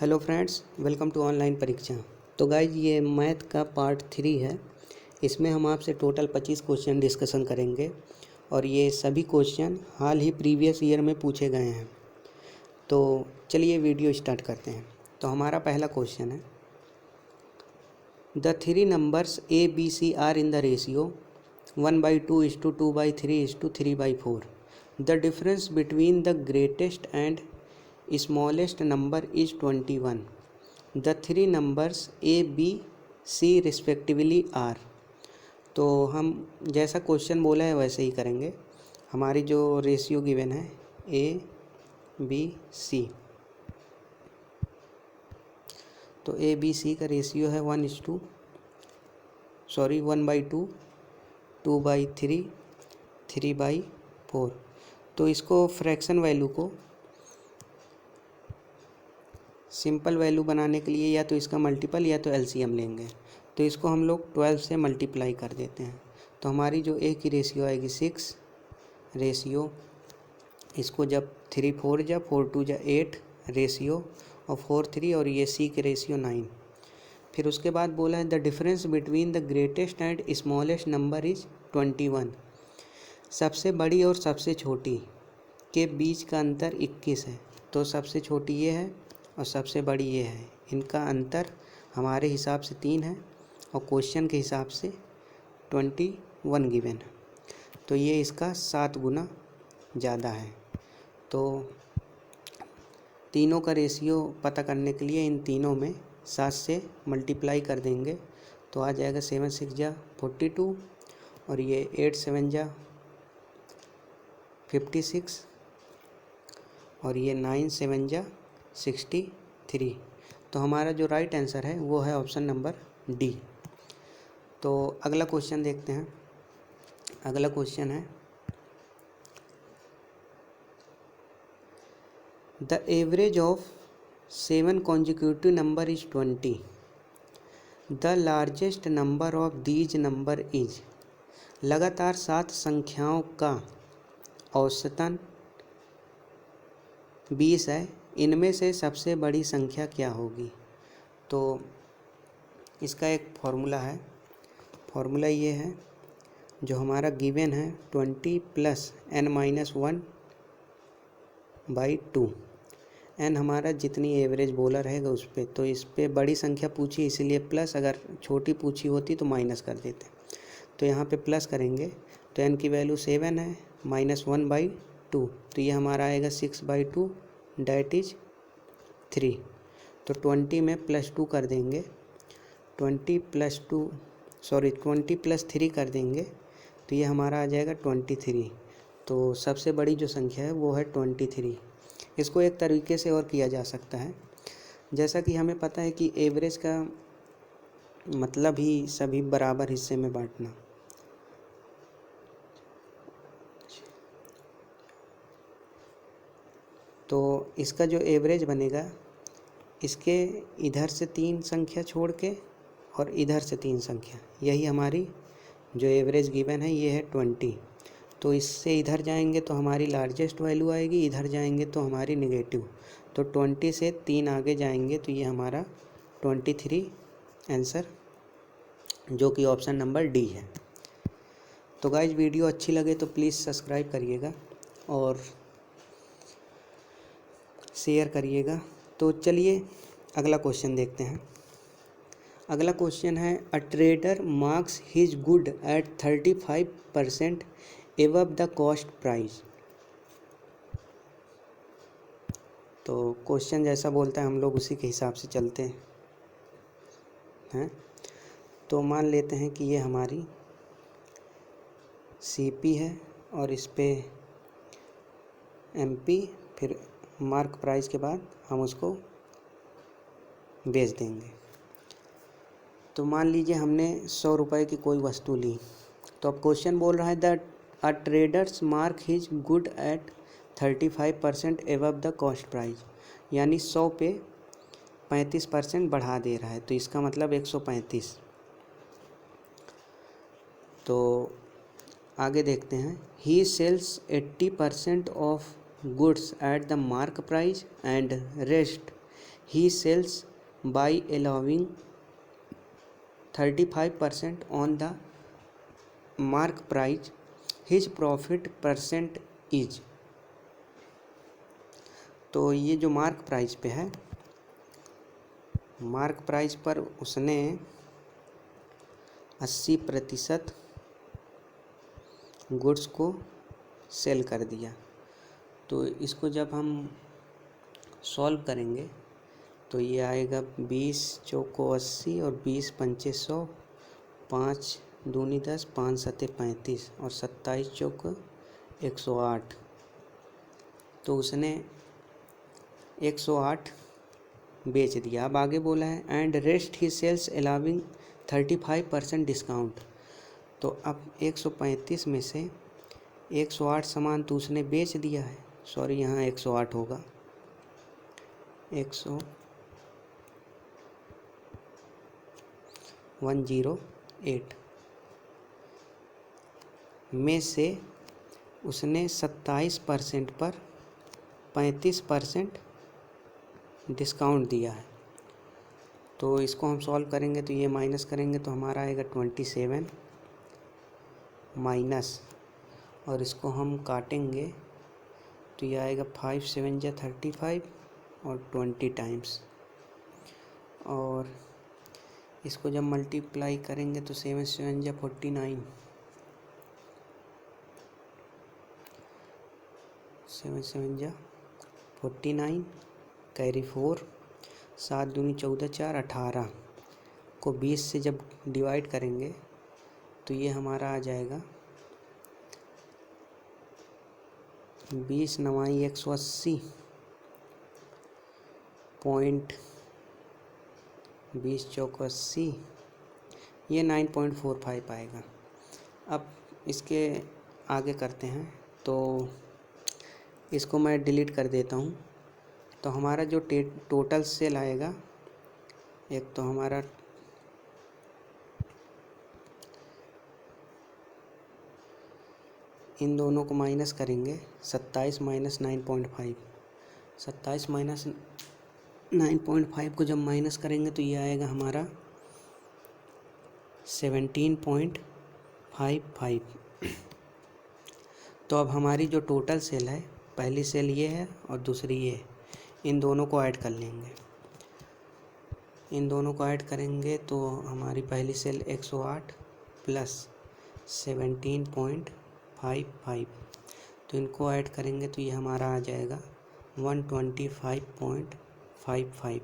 Hello friends, welcome to online Pariksha. तो guys ये math का पार्ट 3 है। इसमें हम आपसे टोटल 25 क्वेश्चन डिस्कशन करेंगे और ये सभी क्वेश्चन हाल ही प्रीवियस ईयर में पूछे गए हैं। तो चलिए वीडियो स्टार्ट करते हैं। तो हमारा पहला क्वेश्चन है, the three numbers A B C are in the ratio 1/2:2/3:3/4। The difference between the greatest and smallest number is 21. The three numbers A, B, C respectively are। तो हम जैसा क्वेश्चन बोला है वैसे ही करेंगे। हमारी जो रेशियो गिवन है A, B, C, तो A, B, C का रेशियो है 1/2, 2/3, 3/4। तो इसको फ्रैक्शन वैल्यू को सिंपल वैल्यू बनाने के लिए या तो इसका मल्टीपल या तो एलसीएम लेंगे। तो इसको हम लोग 12 से मल्टीप्लाई कर देते हैं। तो हमारी जो ए की रेशियो आएगी 6 रेशियो, इसको जब 3 4 जा 4 2 जा 8 रेशियो और 4 3 और ये सी के रेशियो 9। फिर उसके बाद बोला है the difference between the greatest and smallest number is 21। सबसे बड़ी और सबसे छोटी के बीच का अंतर 21 है। तो सबसे छोटी ये है और सबसे बड़ी ये है, इनका अंतर हमारे हिसाब से 3 है और क्वेश्चन के हिसाब से 21 गिवन है। तो ये इसका 7 गुना ज़्यादा है। तो तीनों का रेशियो पता करने के लिए इन तीनों में 7 से मल्टीप्लाई कर देंगे। तो आ जाएगा 7 6 जा 42 और ये 8 7 जा 56 और ये 9 7 जा 63। तो हमारा जो राइट आंसर है वो है ऑप्शन नंबर डी। तो अगला क्वेश्चन देखते हैं। अगला क्वेश्चन है, the average of 7 consecutive number is 20। The largest number of these number is. लगातार 7 संख्याओं का औसतन 20 है, इनमें से सबसे बड़ी संख्या क्या होगी। तो इसका एक फॉर्मूला है। फॉर्मूला ये है, जो हमारा गिवन है 20 + n-1/2। n हमारा जितनी एवरेज बोला रहेगा उस पर, तो इस पर बड़ी संख्या पूछी इसीलिए प्लस, अगर छोटी पूछी होती तो माइनस कर देते। तो यहाँ पे प्लस करेंगे तो n की वैल्यू 7 है, -1/2, तो ये हमारा आएगा 6/2 डैट इज 3। तो 20 में +2 कर देंगे, 20 + 3 कर देंगे तो ये हमारा आ जाएगा 23। तो सबसे बड़ी जो संख्या है वो है 23। इसको एक तरीके से और किया जा सकता है, जैसा कि हमें पता है कि एवरेज का मतलब ही सभी बराबर हिस्से में बांटना। तो इसका जो एवरेज बनेगा, इसके इधर से 3 संख्या छोड़ के और इधर से 3 संख्या, यही हमारी जो एवरेज गिवन है ये है 20। तो इससे इधर जाएंगे तो हमारी लार्जेस्ट वैल्यू आएगी, इधर जाएंगे तो हमारी नेगेटिव। तो 20 से 3 आगे जाएंगे तो ये हमारा 23 आंसर, जो कि ऑप्शन नंबर डी है। तो गाइज वीडियो अच्छी लगे तो प्लीज़ सब्सक्राइब करिएगा और शेयर करिएगा। तो चलिए अगला क्वेश्चन देखते हैं। अगला क्वेश्चन है, a trader marks his good at 35% above the cost price. तो क्वेश्चन जैसा बोलता है हम लोग उसी के हिसाब से चलते हैं। तो मान लेते हैं कि ये हमारी सीपी है और इस पे एमपी, फिर मार्क प्राइस के बाद हम उसको बेच देंगे। तो मान लीजिए हमने 100 रुपये की कोई वस्तु ली। तो अब क्वेश्चन बोल रहा है that a traders mark his good at 35% above the cost price, यानी 100 पे 35% बढ़ा दे रहा है, तो इसका मतलब 135। तो आगे देखते हैं, he sells 80% of goods at the mark price and rest he sells by allowing 35% on the mark price, his profit percent is. तो ये जो मार्क प्राइस पे है, मार्क प्राइस पर उसने 80% गुड्स को सेल कर दिया। तो इसको जब हम सॉल्व करेंगे तो ये आएगा 20 चौको 80 और 20 पंचे 100, 5 दूनी 10, 5 सत्ते 35 और 27 चौको 108। तो उसने 108 बेच दिया। अब आगे बोला है and rest he sells allowing 35% discount. तो अब 135 में से 108 सामान तो उसने बेच दिया है, सॉरी यहाँ 108 होगा, 108 में से उसने 27% पर 35% डिस्काउंट दिया है। तो इसको हम सॉल्व करेंगे तो ये माइनस करेंगे तो हमारा आएगा 27 माइनस, और इसको हम काटेंगे तो ये आएगा 5 7 जा 35 और 20 टाइम्स, और इसको जब मल्टीप्लाई करेंगे तो 7 7 जा 49, 7 7 जा 49 कैरी 4, 7 दूनी 14 4 18 को 20 से जब डिवाइड करेंगे तो ये हमारा आ जाएगा 20 9 180 पॉइंट 20 चौक 80, ये 9.45 आएगा। अब इसके आगे करते हैं तो इसको मैं डिलीट कर देता हूँ। तो हमारा जो टोटल सेल आएगा, एक तो हमारा इन दोनों को माइनस करेंगे, 27 माइनस 9.5, 27 माइनस 9.5 को जब माइनस करेंगे तो ये आएगा हमारा 17.55। तो अब हमारी जो टोटल सेल है, पहली सेल ये है और दूसरी ये है, इन दोनों को ऐड कर लेंगे। इन दोनों को ऐड करेंगे तो हमारी पहली सेल 108 प्लस 17.55, तो इनको ऐड करेंगे तो ये हमारा आ जाएगा 125.55।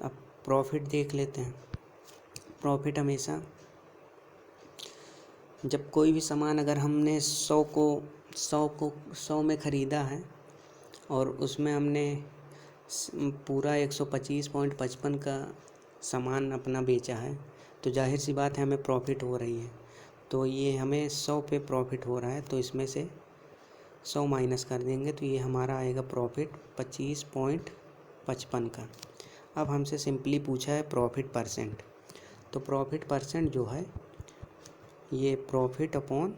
अब प्रॉफिट देख लेते हैं। प्रॉफिट हमेशा जब कोई भी सामान अगर हमने 100 में ख़रीदा है और उसमें हमने पूरा 125.55 का सामान अपना बेचा है, तो जाहिर सी बात है हमें प्रॉफिट हो रही है। तो ये हमें 100 पे प्रॉफिट हो रहा है, तो इसमें से 100 माइनस कर देंगे तो ये हमारा आएगा प्रॉफिट 25.55 का। अब हमसे सिंपली पूछा है प्रॉफिट परसेंट, तो प्रॉफिट परसेंट जो है ये प्रॉफिट अपॉन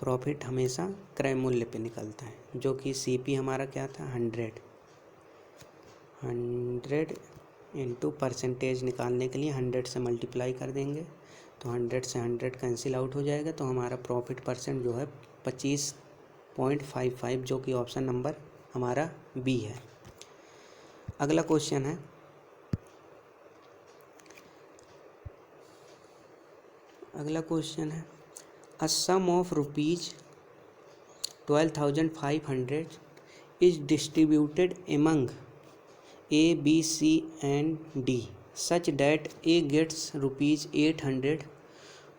प्रॉफिट हमेशा क्रय मूल्य पे निकलता है, जो कि सीपी हमारा क्या था 100 इंटू परसेंटेज निकालने के लिए 100 से मल्टीप्लाई कर देंगे तो 100 से 100 कैंसिल आउट हो जाएगा। तो हमारा प्रॉफिट परसेंट जो है 25.55, जो कि ऑप्शन नंबर हमारा बी है। अगला क्वेश्चन है, a sum of ₹12,500 is distributed among A, B, C and D such that A gets ₹800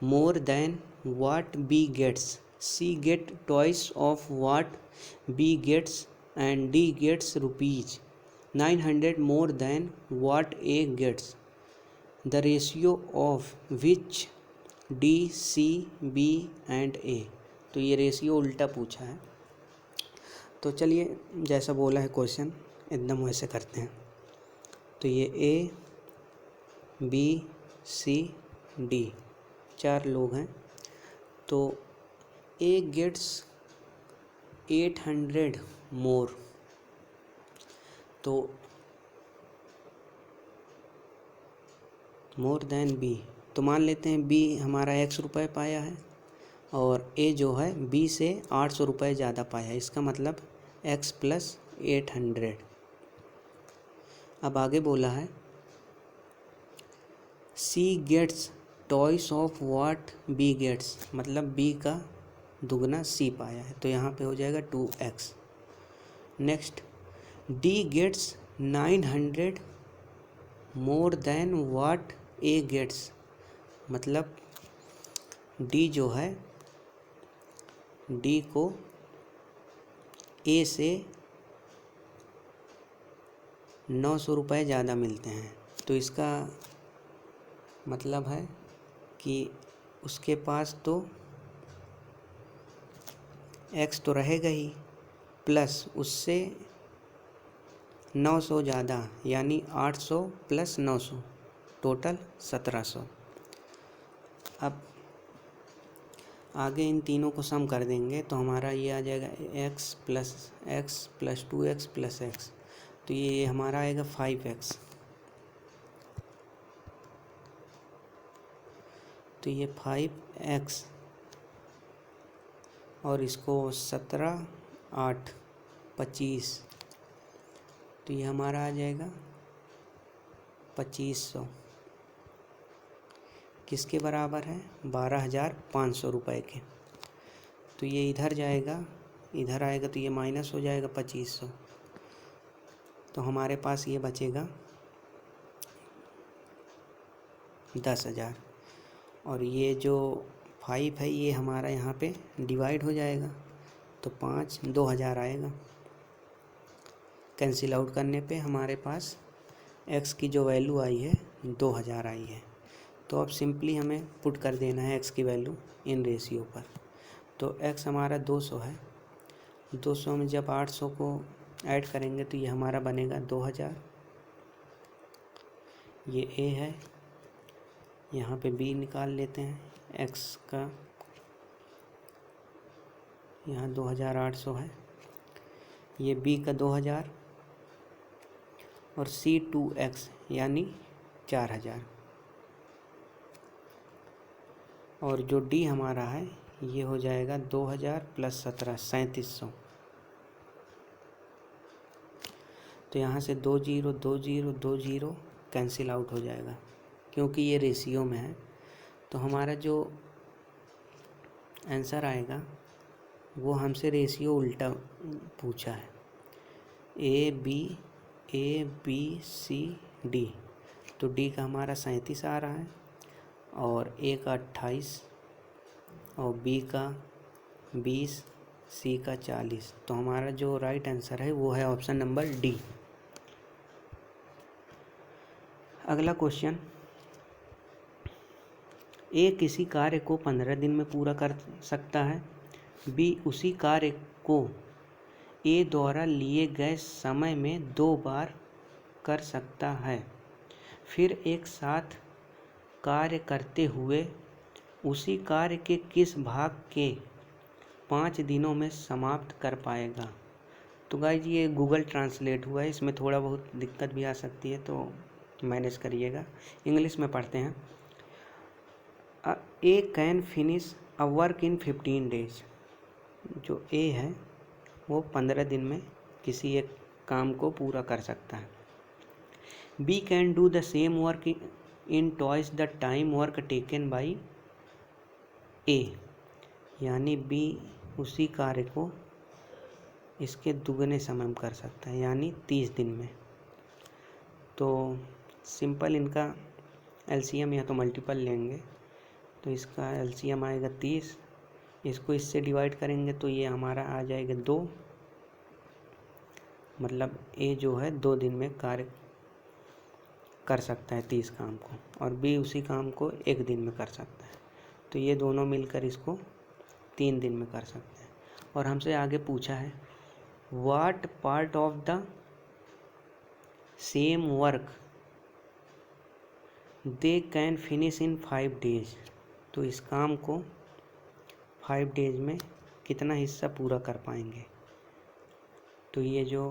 more than what B gets, C get twice of what B gets and D gets ₹900 more than what A gets. The ratio of which D, C, B and A. तो ये ratio उल्टा पूछा है, तो चलिए जैसा बोला है क्वेश्चन एकदम वैसे करते हैं। तो ये A, B, C, D 4 लोग हैं, तो A गेट्स 800 मोर, तो मोर देन बी। तो मान लेते हैं बी हमारा x रुपये पाया है और ए जो है बी से 800 रुपये ज़्यादा पाया है, इसका मतलब x प्लस 800। अब आगे बोला है C gets twice of what B gets, मतलब बी का दुगना सी पाया है, तो यहाँ पे हो जाएगा 2x। Next, D gets 900 more than what A gets, मतलब डी जो है डी को ए से 900 रुपये ज़्यादा मिलते हैं, तो इसका मतलब है कि उसके पास तो x तो रहेगा ही, प्लस उससे 900 ज़्यादा, यानी 800 प्लस 900 टोटल 1700। अब आगे इन तीनों को सम कर देंगे तो हमारा ये आ जाएगा x plus 2x plus x, तो ये हमारा आएगा 5x। तो ये 5x और इसको 17 8 25, तो ये हमारा आ जाएगा 2500, किसके बराबर है 12,500 रुपये के। तो ये इधर जाएगा, इधर आएगा तो ये माइनस हो जाएगा 2500, तो हमारे पास ये बचेगा 10,000। और ये जो 5 है ये हमारा यहाँ पे डिवाइड हो जाएगा, तो 5 2000 आएगा। कैंसिल आउट करने पे हमारे पास x की जो वैल्यू आई है 2000 आई है। तो अब सिंपली हमें पुट कर देना है x की वैल्यू इन रेशियो पर। तो x हमारा 200 है, 200 में जब 800 को ऐड करेंगे तो ये हमारा बनेगा 2000। ये a है, यहाँ पे b निकाल लेते हैं, x का यहाँ 2800 है, ये b का 2000 और c 2x यानी 4000, और जो d हमारा है ये हो जाएगा 2000 प्लस 17 3700। तो यहाँ से 2 0 2 0 2 0 कैंसिल आउट हो जाएगा क्योंकि ये रेशियो में है। तो हमारा जो आंसर आएगा वो हमसे रेशियो उल्टा पूछा है, ए बी सी डी, तो डी का हमारा 37 आ रहा है और ए का 28 और बी का 20, सी का 40। तो हमारा जो राइट आंसर है वो है ऑप्शन नंबर डी। अगला क्वेश्चन, ए किसी कार्य को 15 दिन में पूरा कर सकता है, बी उसी कार्य को ए द्वारा लिए गए समय में 2 बार कर सकता है, फिर एक साथ कार्य करते हुए उसी कार्य के किस भाग के 5 दिनों में समाप्त कर पाएगा। तो गाइस ये गूगल ट्रांसलेट हुआ है, इसमें थोड़ा बहुत दिक्कत भी आ सकती है तो मैनेज करिएगा। इंग्लिश में पढ़ते हैं, A can finish a work in 15 days. जो ए है वो 15 दिन में किसी एक काम को पूरा कर सकता है। B can do the same work in twice the time work taken by A, यानी बी उसी कार्य को इसके दुगने समय में कर सकता है, यानी 30 दिन में। तो सिंपल इनका एलसीएम या तो मल्टीपल लेंगे, तो इसका एलसीएम आएगा 30, इसको इससे डिवाइड करेंगे तो ये हमारा आ जाएगा 2, मतलब ए जो है 2 दिन में कार्य कर सकता है 30 काम को, और बी उसी काम को 1 दिन में कर सकता है, तो ये दोनों मिलकर इसको 3 दिन में कर सकते हैं। और हमसे आगे पूछा है what part of the same work they can finish in 5 days. तो इस काम को 5 डेज में कितना हिस्सा पूरा कर पाएंगे। तो ये जो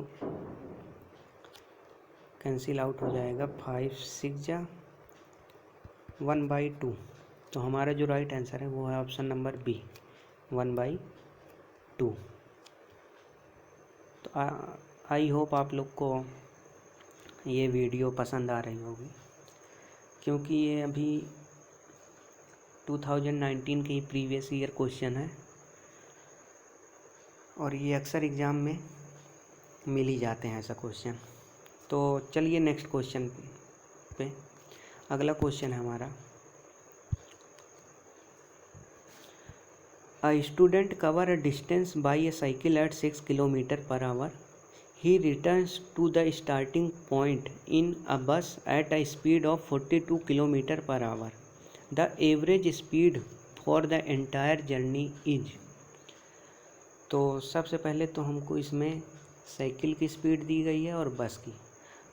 कैंसिल आउट हो जाएगा, 5 6 जा 1/2। तो हमारा जो राइट आंसर है वो है ऑप्शन नंबर बी, 1/2। तो आई होप आप लोग को ये वीडियो पसंद आ रही होगी, क्योंकि ये अभी 2019 के प्रीवियस ईयर क्वेश्चन है और ये अक्सर एग्ज़ाम में मिल ही जाते हैं ऐसा क्वेश्चन। तो चलिए नेक्स्ट क्वेश्चन पे। अगला क्वेश्चन है हमारा, a student cover a distance by a cycle at 6 km/h. He returns to the starting point in a bus at a speed of 42 km/h. The average speed for the entire journey is। तो सबसे पहले तो हमको इसमें cycle की speed दी गई है और बस की,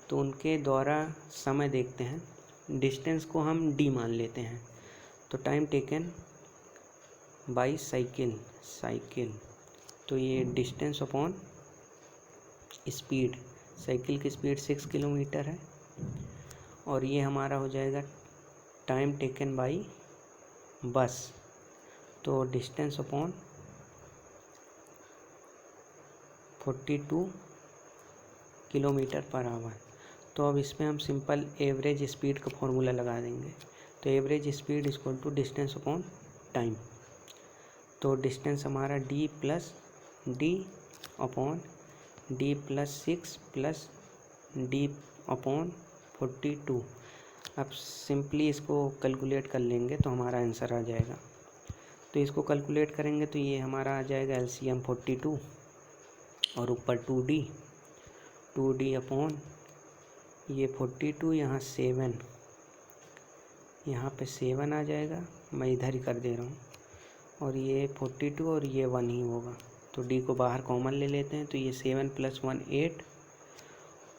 तो उनके द्वारा समय देखते हैं। डिस्टेंस को हम d मान लेते हैं, तो टाइम टेकन बाई साइकिल, तो ये डिस्टेंस अपॉन स्पीड, साइकिल की स्पीड 6 किलोमीटर है और ये हमारा हो जाएगा टाइम टेकन बाई बस, तो डिस्टेंस अपॉन 42 km/h। तो अब इसमें हम सिंपल एवरेज स्पीड का फॉर्मूला लगा देंगे, तो average speed equal to distance upon time. तो डिस्टेंस हमारा d plus D upon d plus 6 plus d upon 42। अब सिंपली इसको कैलकुलेट कर लेंगे तो हमारा आंसर आ जाएगा। तो इसको कैलकुलेट करेंगे तो ये हमारा आ जाएगा LCM 42 और ऊपर 2d अपॉन ये 42, यहाँ 7, यहाँ पे 7 आ जाएगा, मैं इधर ही कर दे रहा हूँ, और ये 42 और ये 1 ही होगा, तो d को बाहर कॉमन ले लेते हैं, तो ये 7 + 1 8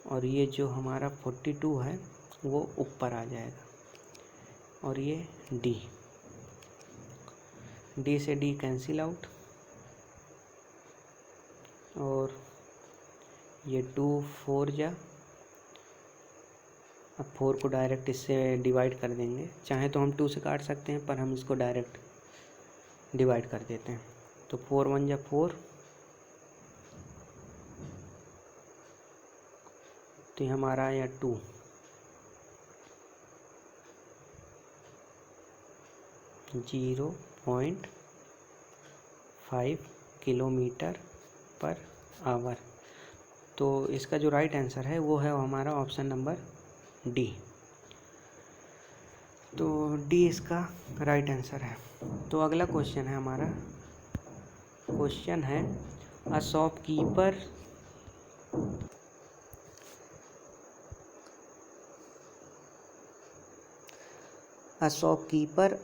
और ये जो हमारा 42 है वो ऊपर आ जाएगा और ये d से d कैंसिल आउट और ये 2 4 जा, अब 4 को डायरेक्ट इससे डिवाइड कर देंगे, चाहे तो हम 2 से काट सकते हैं पर हम इसको डायरेक्ट डिवाइड कर देते हैं। तो 4 1 जा 4, तो ये हमारा आया 2, 0.5 km/h। तो इसका जो राइट आंसर है वो है हमारा ऑप्शन नंबर डी। तो डी इसका राइट आंसर है। तो अगला क्वेश्चन है हमारा, क्वेश्चन है a shopkeeper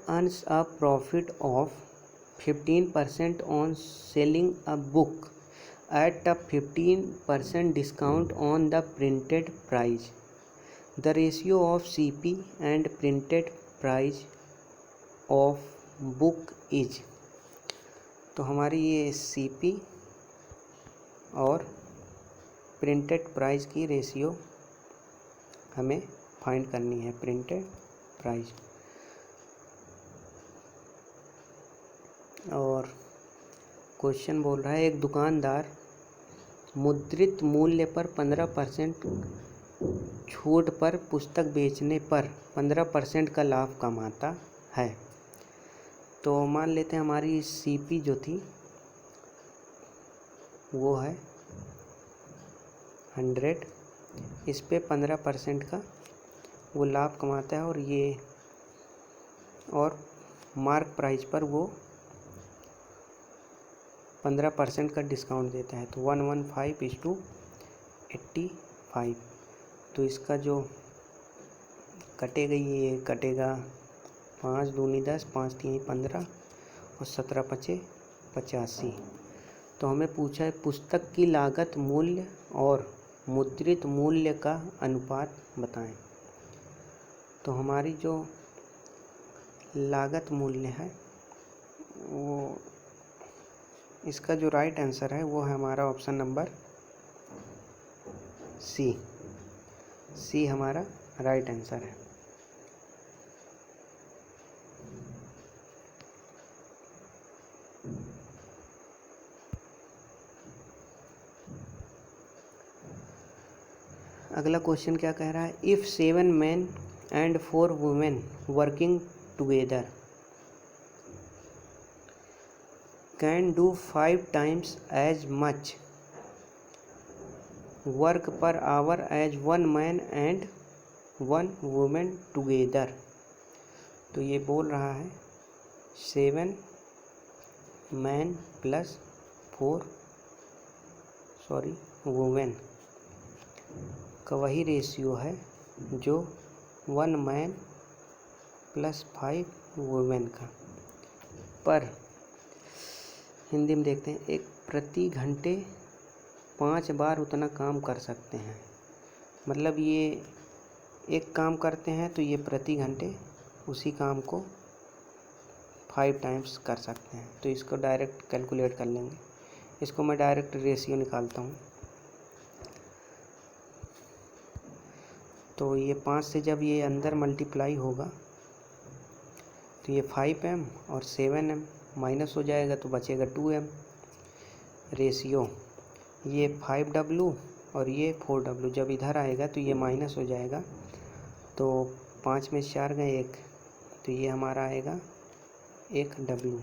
earns a profit of 15% on selling a book at a 15% discount on the printed price. The ratio of CP and printed price of book is। तो हमारी ये CP और प्रिंटेड प्राइस की ratio हमें find करनी है, printed price. और question बोल रहा है एक दुकानदार मुद्रित मूल्य पर 15% छूट पर पुस्तक बेचने पर 15% का लाभ कमाता है। तो मान लेते हैं हमारी CP जो थी वो है 100, इस पे 15% का वो लाभ कमाता है और ये और मार्क प्राइस पर वो 15% का डिस्काउंट देता है, तो 115:85। तो इसका जो कटेगा ये कटेगा 5 दूनी 10, 5 3 15 और 17 5 85। तो हमें पूछा है पुस्तक की लागत मूल्य और मुद्रित मूल्य का अनुपात बताएं। तो हमारी जो लागत मूल्य है वो, इसका जो राइट आंसर है वो है हमारा ऑप्शन नंबर सी हमारा राइट आंसर है। अगला क्वेश्चन क्या कह रहा है, if 7 men and 4 women working together can do 5 times as much work per hour as 1 man and 1 woman together। तो ये बोल रहा है 7 मैन प्लस 4 वुमेन का वही रेशियो है जो 1 मैन प्लस 5 वुमेन का, पर हिंदी में देखते हैं, एक प्रति घंटे 5 बार उतना काम कर सकते हैं। मतलब ये एक काम करते हैं तो ये प्रति घंटे उसी काम को 5 टाइम्स कर सकते हैं। तो इसको डायरेक्ट कैलकुलेट कर लेंगे। इसको मैं डायरेक्ट रेशियो निकालता हूँ। तो ये 5 से जब ये अंदर मल्टीप्लाई होगा तो ये 5m और 7m माइनस हो जाएगा तो बचेगा 2m। रेशियो ये 5w और ये 4w, जब इधर आएगा तो ये माइनस हो जाएगा, तो 5 में 4 गए 1, तो ये हमारा आएगा 1w।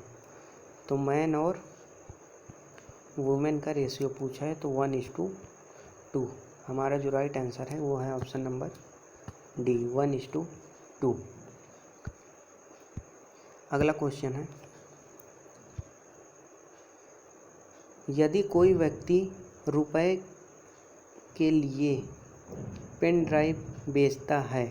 तो मैन और वुमेन का रेशियो पूछा है तो 1:2। हमारा जो राइट आंसर है वो है ऑप्शन नंबर डी, 1:2। अगला क्वेश्चन है, यदि कोई व्यक्ति रुपए के लिए पेन ड्राइव बेचता है,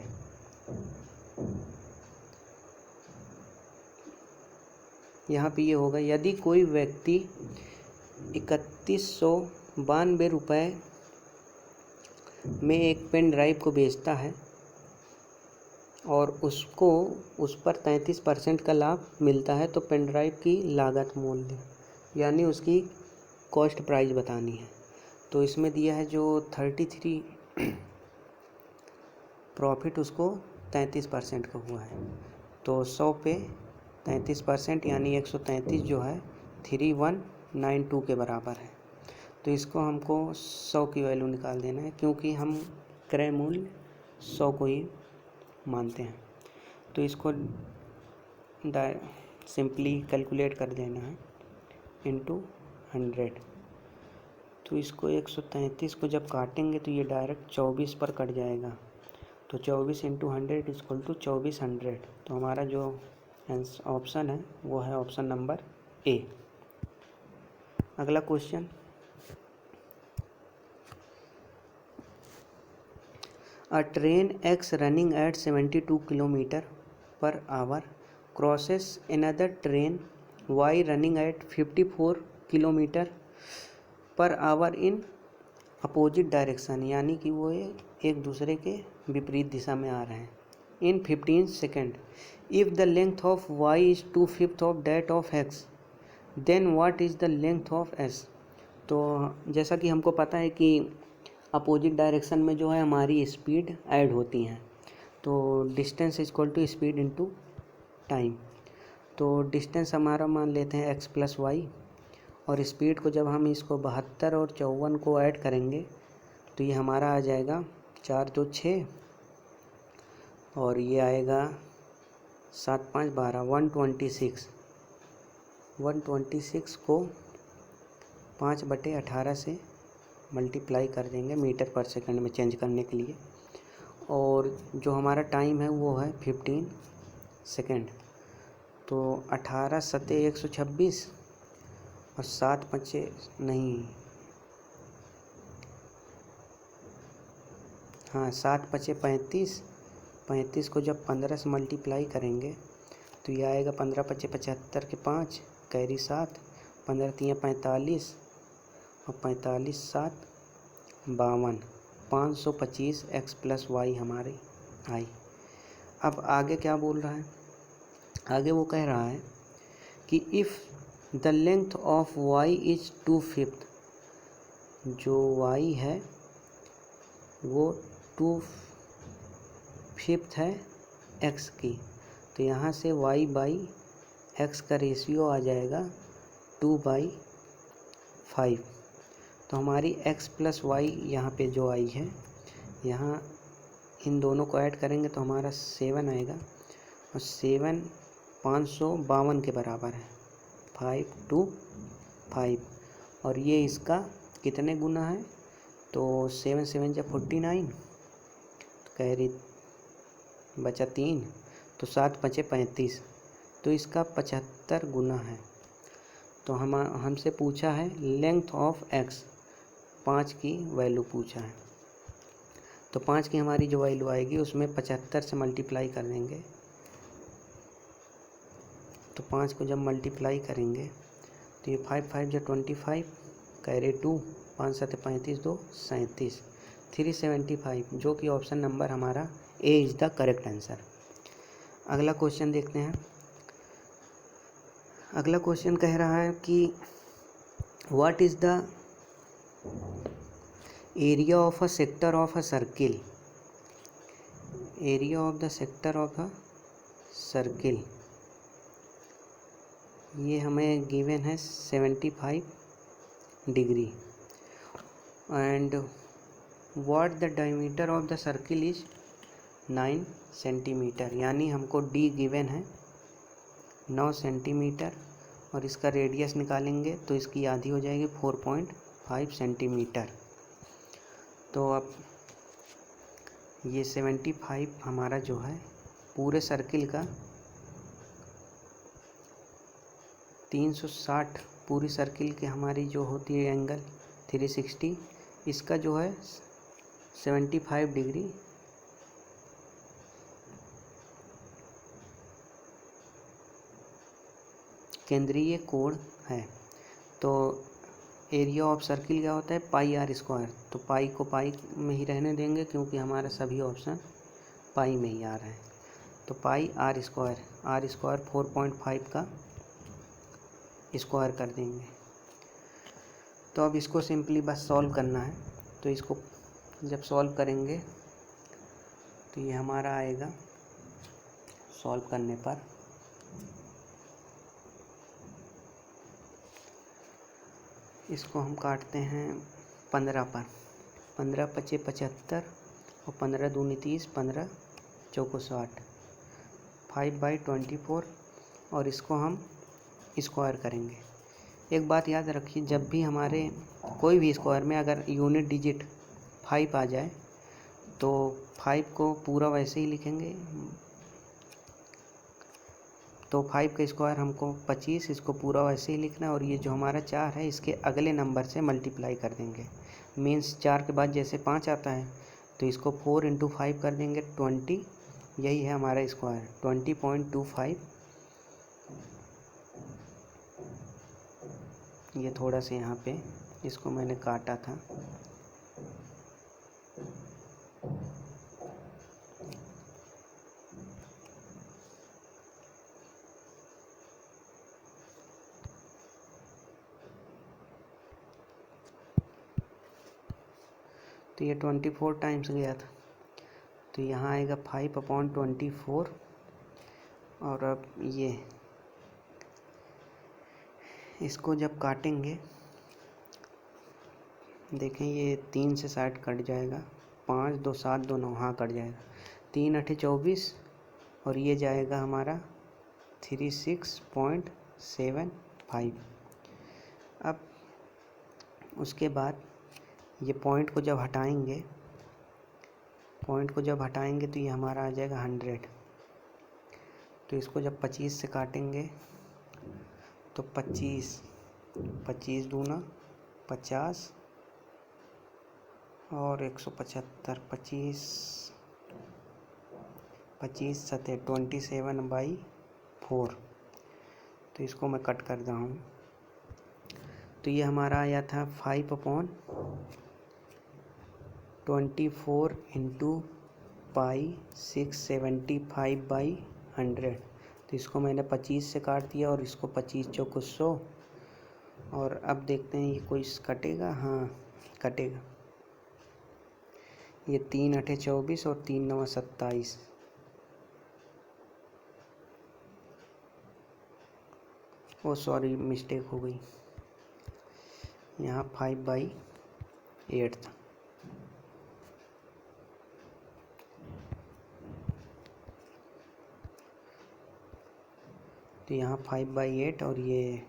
यहाँ पे ये होगा, यदि कोई व्यक्ति 3192 रुपये में एक पेन ड्राइव को बेचता है और उसको उस पर 33% का लाभ मिलता है, तो पेन ड्राइव की लागत मूल्य यानी उसकी कॉस्ट प्राइस बतानी है। तो इसमें दिया है जो 33 प्रॉफिट उसको 33% का हुआ है, तो 100 पे 33% यानी 133 जो है 3192 के बराबर है। तो इसको हमको 100 की वैल्यू निकाल देना है, क्योंकि हम क्रय मूल्य 100 को ही मानते हैं। तो इसको सिंपली कैलकुलेट कर देना है इंटू 100। तो इसको 133 को जब काटेंगे तो ये डायरेक्ट 24 पर कट जाएगा, तो 24 इंटू 100 इक्वल टू 2400। तो हमारा जो ऑप्शन है वो है ऑप्शन नंबर ए। अगला question, A train X running at 72 km per hour crosses another train Y running at 54 km per hour in opposite direction, यानी कि वो एक दूसरे के विपरीत दिशा में आ रहे हैं, in 15 second. If the length of Y is 2/5 of that of X, then what is the length of S? तो जैसा कि हमको पता है कि अपोजिट डायरेक्शन में जो है हमारी स्पीड ऐड होती हैं, तो distance equal to speed into time. तो डिस्टेंस हमारा मान लेते हैं x + y, और स्पीड को जब हम इसको 72 और 54 को ऐड करेंगे तो ये हमारा आ जाएगा 4 2 6 और ये आएगा 7 5 12 126। 126 को 5/18 से मल्टीप्लाई कर देंगे मीटर पर सेकंड में चेंज करने के लिए, और जो हमारा टाइम है वो है 15 सेकंड। तो 18 7 126 और 7 5 नहीं, हाँ 7 5 35। 35 को जब 15 से मल्टीप्लाई करेंगे तो ये आएगा 15 5 75 के 5 कैरी 7, 15 3 45 और 45 7 52, 525 x + y हमारी आई। अब आगे क्या बोल रहा है, आगे वो कह रहा है कि if the length of y is 2/5, जो y है वो 2/5 है x की, तो यहाँ से y/x का रेशियो आ जाएगा 2/5। तो हमारी x + y यहाँ पे जो आई है यहाँ इन दोनों को ऐड करेंगे तो हमारा 7 आएगा, और 7 552 के बराबर है, 5 to 5। और ये इसका कितने गुना है, तो 7 7 जब 49, तो कैरी बचा 3, तो 7 5 35, तो इसका 75 गुना है। तो हमसे पूछा है लेंथ ऑफ एक्स, 5 की वैल्यू पूछा है। तो 5 की हमारी जो वैल्यू आएगी उसमें 75 से मल्टीप्लाई कर देंगे। तो 5 को जब मल्टीप्लाई करेंगे तो ये 5 5 जो 25, कैरी 2, 5 7 35, 2 37, 375, जो कि ऑप्शन नंबर हमारा A is the correct answer. अगला क्वेश्चन देखते हैं। अगला क्वेश्चन कह रहा है कि what is the area of a sector of a circle, area of the sector of a circle, ये हमें गिवन है 75 degree. And what the diameter of the circle is 9 centimetre, यानी हमको डी गिवन है 9 सेंटीमीटर, और इसका radius निकालेंगे तो इसकी आधी हो जाएगी 4.5 सेंटीमीटर। तो अब ये 75 हमारा जो है पूरे सर्किल का 360, पूरी सर्किल की हमारी जो होती है एंगल 360, इसका जो है 75 डिग्री केंद्रीय कोण है। तो एरिया ऑफ सर्किल क्या होता है, पाई आर स्क्वायर। तो पाई को पाई में ही रहने देंगे क्योंकि हमारा सभी ऑप्शन पाई में ही आ रहा है। तो पाई आर स्क्वायर, 4.5 का स्क्वायर कर देंगे। तो अब इसको सिंपली बस सॉल्व करना है। तो इसको जब सॉल्व करेंगे तो ये हमारा आएगा, सॉल्व करने पर इसको हम काटते हैं 15 पर, 15 पचे 75, और 15 दूनी 30, 15 चौको 60, 5/24, और इसको हम स्क्वायर करेंगे। एक बात याद रखिए, जब भी हमारे कोई भी स्क्वायर में अगर यूनिट डिजिट 5 आ जाए तो 5 को पूरा वैसे ही लिखेंगे। तो 5 का स्क्वायर हमको 25, इसको पूरा वैसे ही लिखना है, और ये जो हमारा 4 है इसके अगले नंबर से मल्टीप्लाई कर देंगे। मीन्स 4 के बाद जैसे 5 आता है तो इसको 4 × 5 कर देंगे, 20, यही है हमारा स्क्वायर 20.25। ये थोड़ा सा यहाँ पे इसको मैंने काटा था। तो ये 24 टाइम्स गया था, तो यहाँ आएगा 5/24। और अब ये इसको जब काटेंगे, देखें ये 3 से 60 कट जाएगा, 5 2 7 2 9, हाँ कट जाएगा, 3 8 24, और ये जाएगा हमारा 36.75। अब उसके बाद ये पॉइंट को जब हटाएंगे, तो ये हमारा आ जाएगा 100। तो इसको जब 25 से काटेंगे तो 25 25 दूना 50, और 175, 25 25 सतह 27/4। तो इसको मैं कट कर रहा हूँ। तो ये हमारा आया था 5/24 × π/675/100। तो इसको मैंने 25 से काट दिया, और इसको 25 चौको 100। और अब देखते हैं ये कोई कटेगा, हाँ कटेगा। ये 3 8 24 और 3 9 27। ओ सॉरी, मिस्टेक हो गई, यहाँ 5/8 था। तो यहाँ 5/8 और ये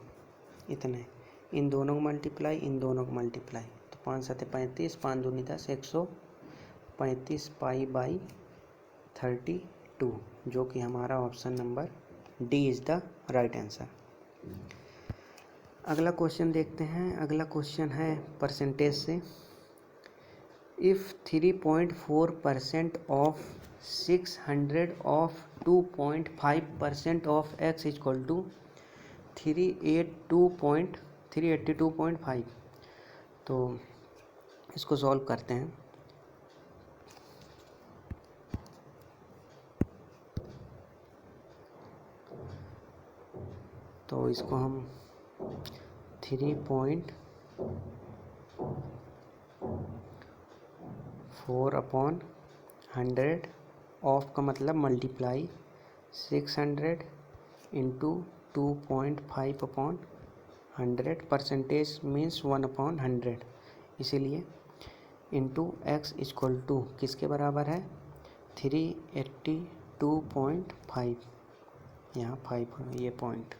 इतने, इन दोनों को मल्टीप्लाई, इन दोनों को मल्टीप्लाई, तो 5 7 35, 5 दूनी 10, 135 π/32, जो कि हमारा option number D is the right answer. अगला क्वेश्चन देखते हैं। अगला क्वेश्चन है परसेंटेज से। If 3.4% of 600 of 2.5% of x equal to 382.5, तो इसको सॉल्व करते हैं। तो इसको हम 3.4/100 ऑफ का मतलब मल्टीप्लाई 600 इंटू 2.5/100, परसेंटेज मीन्स 1/100, इसीलिए इंटू x इक्वल टू किसके बराबर है 382.5, यहाँ 5 ये पॉइंट।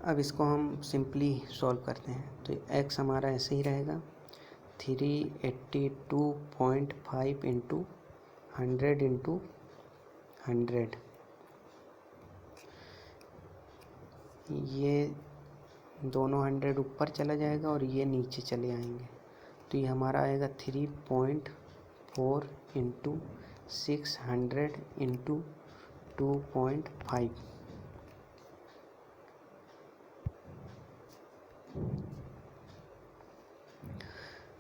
अब इसको हम सिंपली सॉल्व करते हैं। तो x हमारा ऐसे ही रहेगा 382.5 इंटू 100 इंटू 100, ये दोनों 100 ऊपर चला जाएगा और ये नीचे चले आएंगे, तो ये हमारा आएगा 3.4 इंटू 600 इंटू 2.5।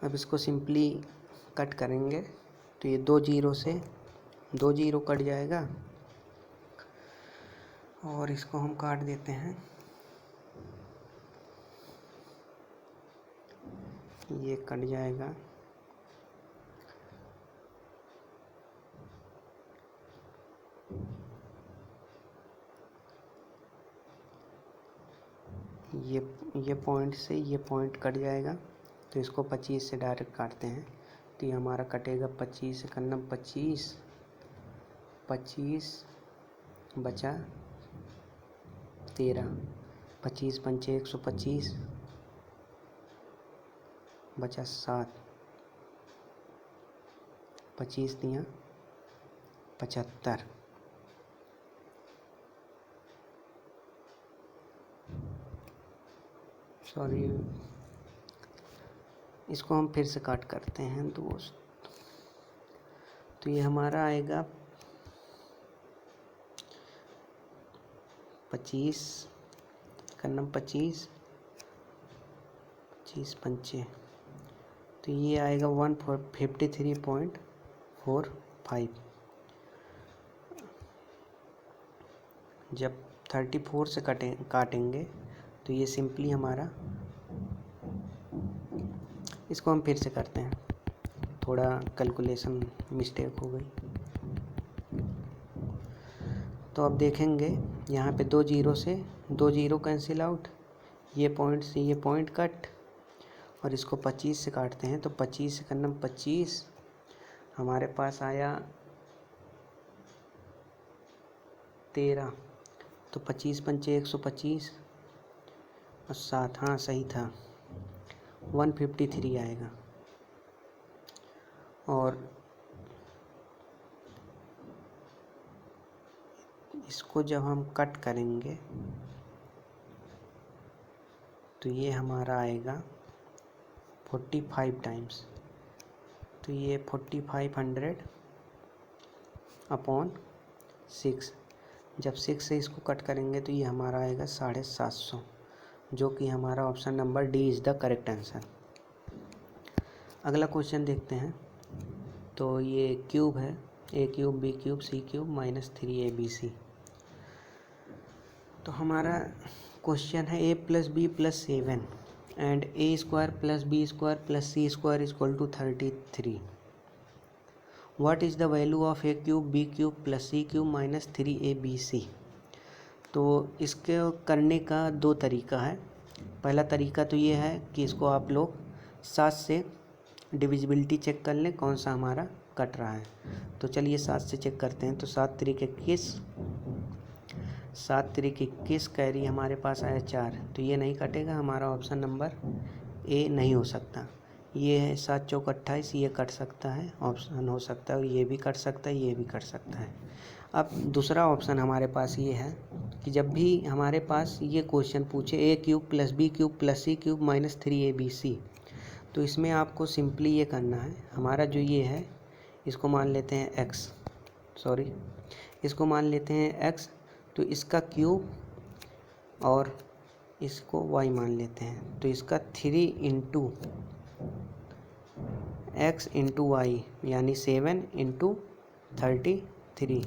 अब इसको सिंपली कट करेंगे तो ये 2 जीरो से 2 जीरो कट जाएगा और इसको हम काट देते हैं। ये कट जाएगा, ये पॉइंट से ये पॉइंट कट जाएगा, तो इसको 25 से डायरेक्ट काटते हैं। तो ये हमारा कटेगा 25 से करना 25 बचा 13, 25 पंचे 125 बचा 7, 25 दिया 75। सॉरी, इसको हम फिर से काट करते हैं दोस्त। तो ये हमारा आएगा 25 करना 25 पंचे, तो ये आएगा 153.45। जब 34 से काटेंगे तो ये सिंपली हमारा, इसको हम फिर से करते हैं, थोड़ा कैलकुलेशन मिस्टेक हो गई। तो अब देखेंगे यहाँ पे 2 जीरो से 2 जीरो कैंसिल आउट, ये पॉइंट से ये पॉइंट कट, और इसको 25 से काटते हैं। तो 25 से करना 25, हमारे पास आया 13, तो 25 पंचे 125 और 7, हाँ सही था, 153 आएगा। और इसको जब हम कट करेंगे तो ये हमारा आएगा 45 टाइम्स, तो ये 4500/6, जब 6 से इसको कट करेंगे तो ये हमारा आएगा 750, जो कि हमारा option number D is the correct answer. अगला क्वेश्चन देखते हैं। तो ये क्यूब है, a cube b cube c cube minus 3abc। तो हमारा क्वेश्चन है a + b + 7 and a² + b² + c² = 33। What is the value of a cube b cube + c cube minus 3abc। तो इसके करने का 2 तरीका है। पहला तरीका तो ये है कि इसको आप लोग 7 से डिविजिबिलिटी चेक कर लें, कौन सा हमारा कट रहा है। तो चलिए 7 से चेक करते हैं। तो 7 × 3 = 21, 7 तिरिक 21, कैरी हमारे पास आया 4, तो ये नहीं कटेगा, हमारा ऑप्शन नंबर ए नहीं हो सकता। ये है 7 चौक 28, ये कट सकता है, ऑप्शन हो सकता है, और ये भी कट सकता है, ये भी कट सकता है। अब दूसरा ऑप्शन हमारे पास ये है कि जब भी हमारे पास ये क्वेश्चन पूछे a cube plus B cube plus C cube minus 3abc, तो इसमें आपको सिंपली ये करना है, हमारा जो ये है इसको मान लेते हैं x, इसको मान लेते हैं x, तो इसका क्यूब और इसको y मान लेते हैं, तो इसका 3 इंटू x इंटू वाई यानी 7 इंटू 33,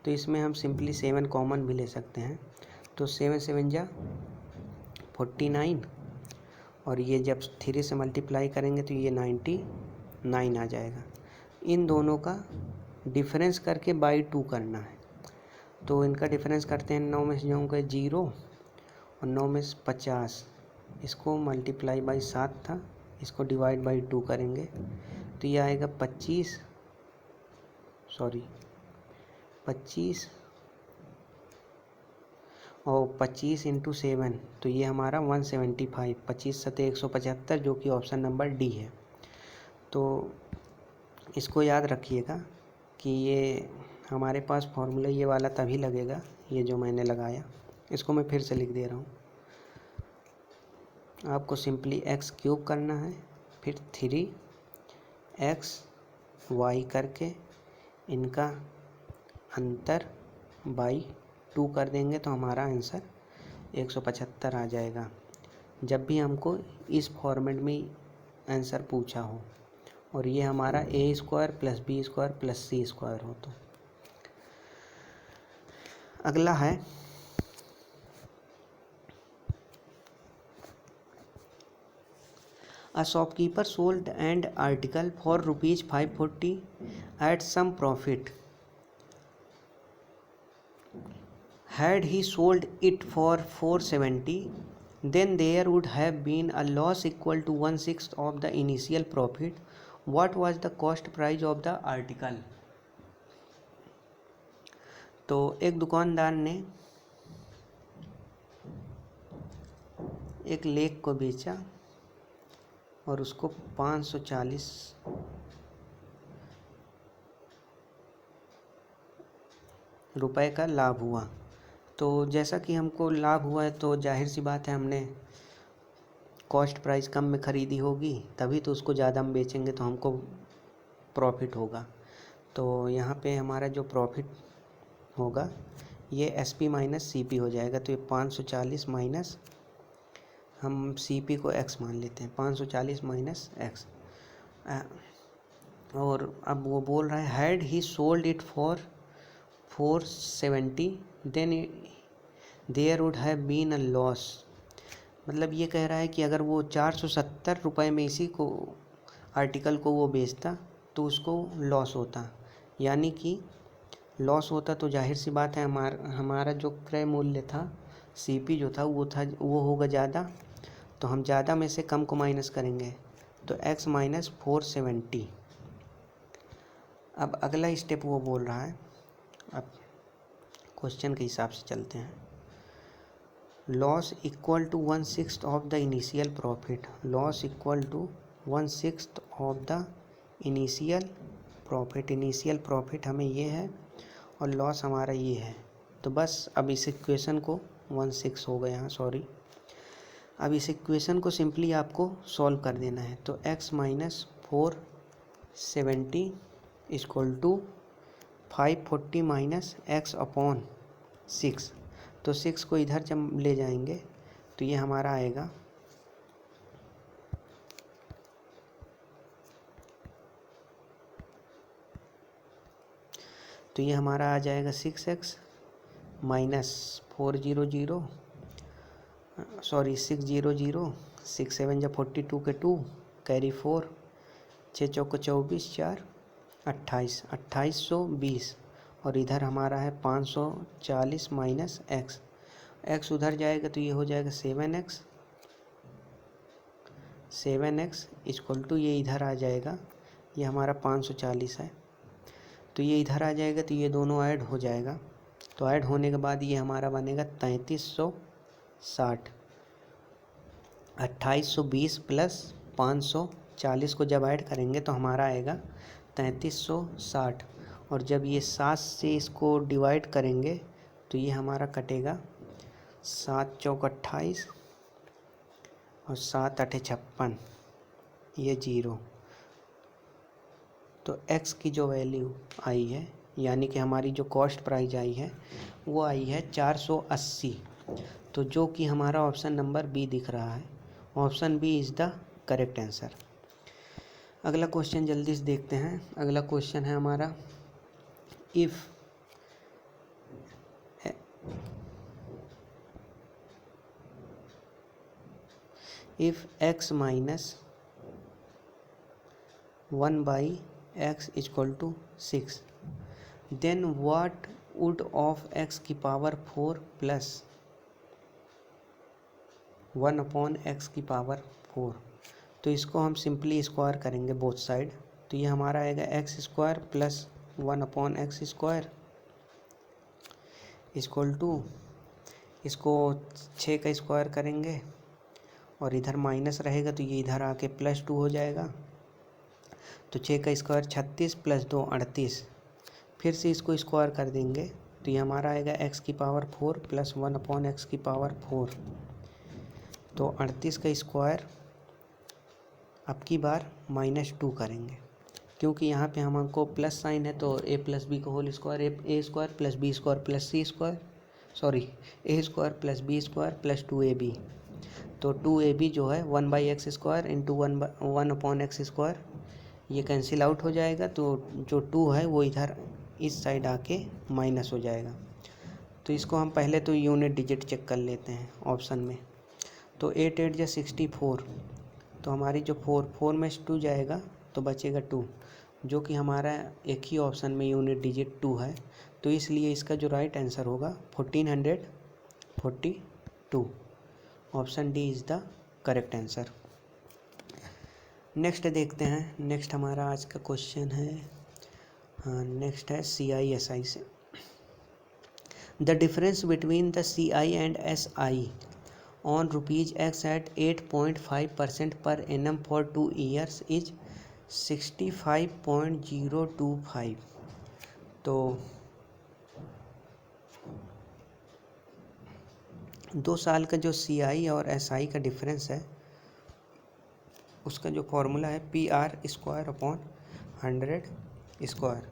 तो इसमें हम सिंपली 7 कॉमन भी ले सकते हैं, तो 7 7 जा 49, और ये जब 3 से मल्टीप्लाई करेंगे तो ये 99 आ जाएगा। इन दोनों का डिफरेंस करके बाई 2 करना है, तो इनका डिफरेंस करते हैं। 9 में से जाऊँगा 0 और 9 में से 50, इसको मल्टीप्लाई बाई 7 था, इसको डिवाइड बाई 2 करेंगे तो ये आएगा 25 और 25 इंटू 7, तो ये हमारा 175, 25 सते 175, जो कि ऑप्शन नंबर डी है। तो इसको याद रखिएगा कि ये हमारे पास फॉर्मूला ये वाला तभी लगेगा, ये जो मैंने लगाया, इसको मैं फिर से लिख दे रहा हूँ। आपको सिंपली x क्यूब करना है, फिर 3x y करके इनका अंतर बाई 2 कर देंगे तो हमारा आंसर 175 आ जाएगा, जब भी हमको इस फॉर्मेट में आंसर पूछा हो और ये हमारा a² plus b² plus c² हो। तो अगला है A shopkeeper sold an article for rupees 540 at some profit. Had he sold it for 470, then there would have been a loss equal to 1/6 of the initial profit. What was the cost price of the article? तो एक दुकानदार ने एक lake को बेचा और उसको 540 रुपए का लाभ हुआ। तो जैसा कि हमको लाभ हुआ है तो जाहिर सी बात है हमने कॉस्ट प्राइस कम में ख़रीदी होगी, तभी तो उसको ज़्यादा हम बेचेंगे तो हमको प्रॉफिट होगा। तो यहाँ पे हमारा जो प्रॉफिट होगा ये SP माइनस CP हो जाएगा। तो ये 540 माइनस, हम CP को x मान लेते हैं, 540 माइनस x। और अब वो बोल रहा है had he sold it for 470 then there would have been a loss. मतलब ये कह रहा है कि अगर वो 470 रुपये में इसी को आर्टिकल को वो बेचता तो उसको लॉस होता, यानी कि लॉस होता तो जाहिर सी बात है हमारा जो क्रय मूल्य था CP जो था वो होगा ज़्यादा, तो हम ज़्यादा में से कम को माइनस करेंगे तो x माइनस 470। अब अगला स्टेप वो बोल रहा है, अब क्वेश्चन के हिसाब से चलते हैं। Loss equal to 1/6 of the initial profit, loss equal to 1/6 of the initial profit. Initial profit हमें ये है और लॉस हमारा ये है, तो बस अब इस इक्वेशन को 1/6 हो गया, सॉरी। अब इस इक्वेशन को सिंपली आपको सॉल्व कर देना है। तो x minus 470 equal to 540 minus x upon 6, तो 6 को इधर जब ले जाएंगे तो ये हमारा आएगा तो ये हमारा आ जाएगा 6x माइनस 600, 600, 6 7 जा 42 के 2 कैरी 4, 6 चौको 24, 4 28, 2820, और इधर हमारा है 540 माइनस x उधर जाएगा तो ये हो जाएगा 7x इक्वल टू ये इधर आ जाएगा, ये हमारा 540 है तो ये इधर आ जाएगा तो ये दोनों ऐड हो जाएगा तो ऐड होने के बाद ये हमारा बनेगा 3360। 2820 प्लस 540 को जब ऐड करेंगे तो हमारा आएगा 3360। और जब ये 7 से इसको डिवाइड करेंगे तो ये हमारा कटेगा 7 चौक 28 और 7 आठे 56, ये 0। तो x की जो वैल्यू आई है, यानी कि हमारी जो कॉस्ट प्राइस आई है वो आई है 480। तो जो कि हमारा ऑप्शन नंबर बी दिख रहा है, option B is the correct answer. अगला क्वेश्चन जल्दी से देखते हैं। अगला क्वेश्चन है हमारा, if x minus 1/x = 6, then what would of x की पावर 4 प्लस 1/x⁴। तो इसको हम सिंपली स्क्वायर करेंगे बोथ साइड, तो ये हमारा आएगा x² plus 1/x² equal to, इसको 6 का स्क्वायर करेंगे और इधर माइनस रहेगा तो ये इधर आके +2 हो जाएगा। तो 6 का स्क्वायर 36 प्लस 2 38। फिर से इसको स्क्वायर कर देंगे तो ये हमारा आएगा x⁴ प्लस 1/x⁴। तो 38 का स्क्वायर अब की बार -2 करेंगे, क्योंकि यहाँ पे हमको प्लस साइन है तो a + b का whole square, a² + b² + c², sorry a² + b² + 2ab। तो 2ab जो है 1/x² × 1/x², ये कैंसिल आउट हो जाएगा। तो जो 2 है वो इधर इस साइड आके माइनस हो जाएगा। तो इसको हम पहले तो यूनिट डिजिट चेक कर लेते हैं ऑप्शन में। तो 8 8 = 64, तो हमारी जो 4 में 2 जाएगा तो बचेगा 2, जो कि हमारा एक ही ऑप्शन में यूनिट डिजिट 2 है। तो इसलिए इसका जो राइट आंसर होगा 1442। Option D is the correct answer. Next देखते हैं। नेक्स्ट हमारा आज का क्वेश्चन है, नेक्स्ट है CI/SI से। The difference between the CI and SI on ₹X at 8.5% per annum for 2 years is 65.025। तो 2 साल का जो CI और SI का डिफरेंस है उसका जो फॉर्मूला है PR²/100²।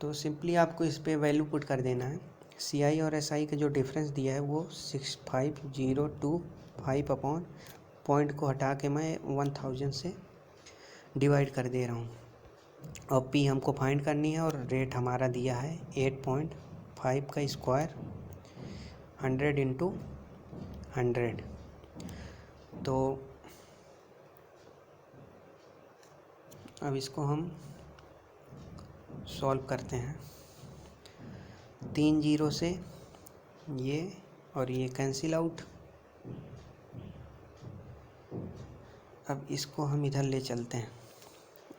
तो सिंपली आपको इस पे वैल्यू पुट कर देना है। CI और SI का जो डिफरेंस दिया है वो 65.025 अपॉन पॉइंट को हटा के मैं 1000 से डिवाइड कर दे रहा हूँ। और P हमको फाइंड करनी है और रेट हमारा दिया है 8.5 का स्क्वायर 100 × 100। तो अब इसको हम सॉल्व करते हैं। 3 0 से ये और ये कैंसिल आउट। अब इसको हम इधर ले चलते हैं,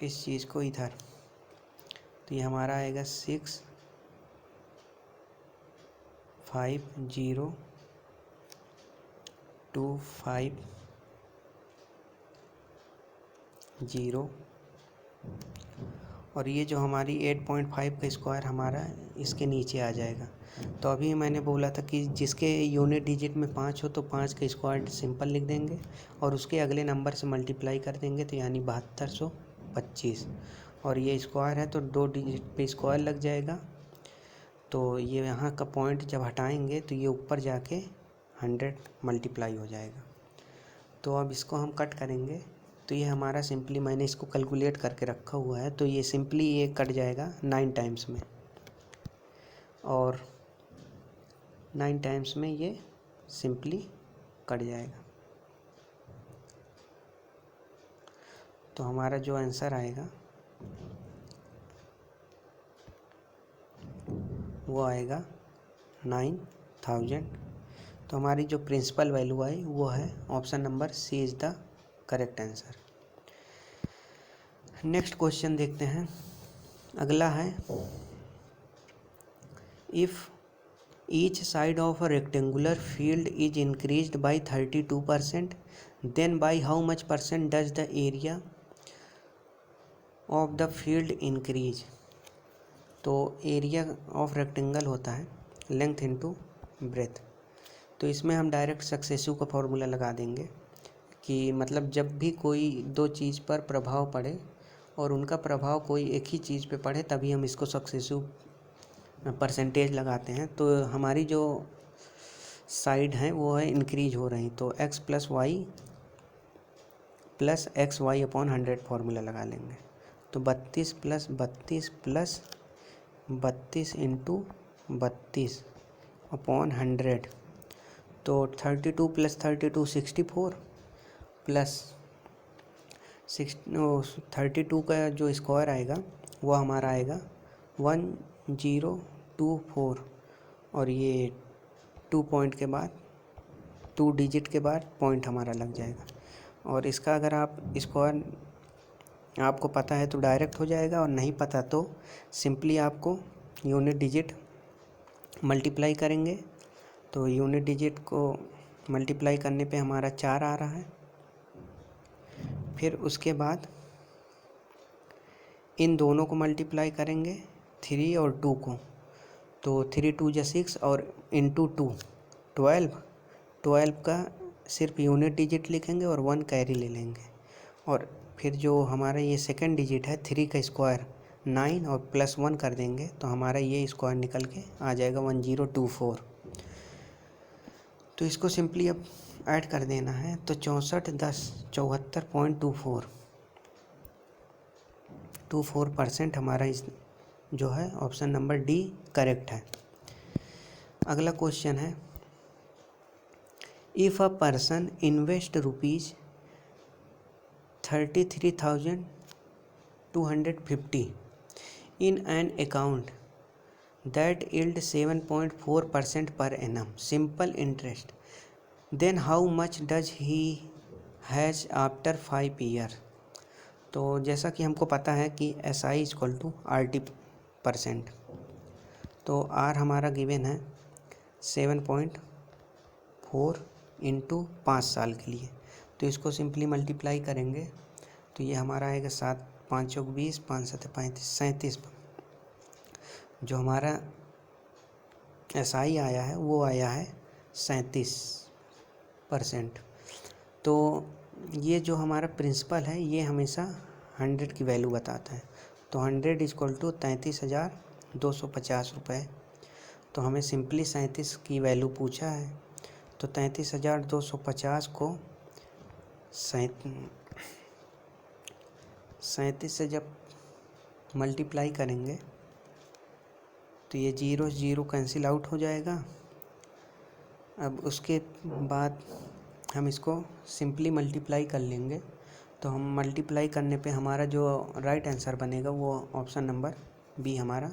इस चीज़ को इधर, तो ये हमारा आएगा 65025 और ये जो हमारी 8.5 का स्क्वायर हमारा इसके नीचे आ जाएगा। तो अभी मैंने बोला था कि जिसके यूनिट डिजिट में 5 हो तो 5 का स्क्वायर सिंपल लिख देंगे और उसके अगले नंबर से मल्टीप्लाई कर देंगे, तो यानी 7225। और ये स्क्वायर है तो 2 डिजिट पे स्क्वायर लग जाएगा। तो ये यहाँ का पॉइंट जब हटाएंगे तो ये ऊपर जाके 100 मल्टीप्लाई हो जाएगा। तो अब इसको हम कट करेंगे तो ये हमारा सिंपली, मैंने इसको कैलकुलेट करके रखा हुआ है, तो ये सिंपली ये कट जाएगा 9 टाइम्स में, और 9 टाइम्स में ये सिंपली कट जाएगा। तो हमारा जो आंसर आएगा वो आएगा 9000। तो हमारी जो प्रिंसिपल वैल्यू आई वो है option number C is the correct answer. Next question देखते हैं। अगला है, if each side of a rectangular field is increased by 32%, then by how much percent does the area of the field increase. तो area of rectangle होता है length into breadth. तो इसमें हम डायरेक्ट सक्सेसिव का फॉर्मूला लगा देंगे कि मतलब जब भी कोई दो चीज़ पर प्रभाव पड़े और उनका प्रभाव कोई एक ही चीज़ पे पड़े तभी हम इसको सक्सेसिव परसेंटेज लगाते हैं। तो हमारी जो साइड हैं वो है इंक्रीज हो रही, तो x plus X Y upon 100 formula लगा लेंगे। तो 32 प्लस 32 प्लस 32 इंटू 32 अपॉन 100, तो 32 प्लस 32 64 प्लस 32 का जो स्क्वायर आएगा वो हमारा आएगा 1024, और ये 2 पॉइंट के बाद 2 डिजिट के बाद पॉइंट हमारा लग जाएगा। और इसका अगर आप स्क्वायर आपको पता है तो डायरेक्ट हो जाएगा, और नहीं पता तो सिंपली आपको यूनिट डिजिट मल्टीप्लाई करेंगे। तो यूनिट डिजिट को मल्टीप्लाई करने पे हमारा 4 आ रहा है। फिर उसके बाद इन दोनों को मल्टीप्लाई करेंगे 3 और 2 को, तो 3 2 जा 6 और इंटू 2 12 का सिर्फ यूनिट डिजिट लिखेंगे और 1 कैरी ले लेंगे। और फिर जो हमारा ये सेकंड डिजिट है 3 का स्क्वायर 9 और प्लस 1 कर देंगे तो हमारा ये स्क्वायर निकल के आ जाएगा 1024। तो इसको सिंपली अब ऐड कर देना है, तो 64 10 74.24% हमारा इस जो है ऑप्शन नंबर डी करेक्ट है। अगला क्वेश्चन है, if a person invest ₹33,250 in an account that yield 7.4% per annum simple interest, then how much does he has after 5 years। तो जैसा कि हमको पता है कि SI इक्वल टू RT%, तो R हमारा गिवन है 7.4 इंटू 5 साल के लिए। तो इसको सिंपली मल्टीप्लाई करेंगे तो ये हमारा आएगा 7 5 चौक 20 5 7 35 37। जो हमारा SI आया है वो आया है 37%। तो ये जो हमारा प्रिंसिपल है ये हमेशा 100 की वैल्यू बताता है। तो 100 इक्वल टू 33,250 रुपये। तो हमें सिंपली 37 की वैल्यू पूछा है, तो 33,250 को 37 से जब मल्टीप्लाई करेंगे तो ये 0 कैंसिल आउट हो जाएगा। अब उसके बाद हम इसको सिंपली मल्टीप्लाई कर लेंगे, तो हम मल्टीप्लाई करने पे हमारा जो राइट आंसर बनेगा वो ऑप्शन नंबर बी हमारा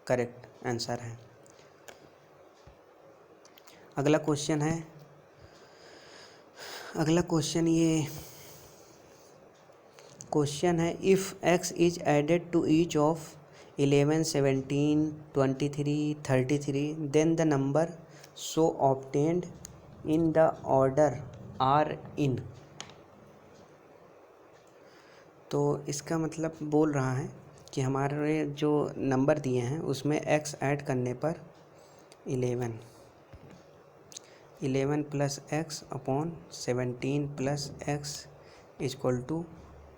करेक्ट आंसर है। अगला क्वेश्चन है if x is added to each of 11 17 23 33 then the number so obtained in the order are in. तो इसका मतलब बोल रहा है कि हमारे जो नंबर दिए हैं उसमें x ऐड करने पर 11 plus X upon 17 plus X equal to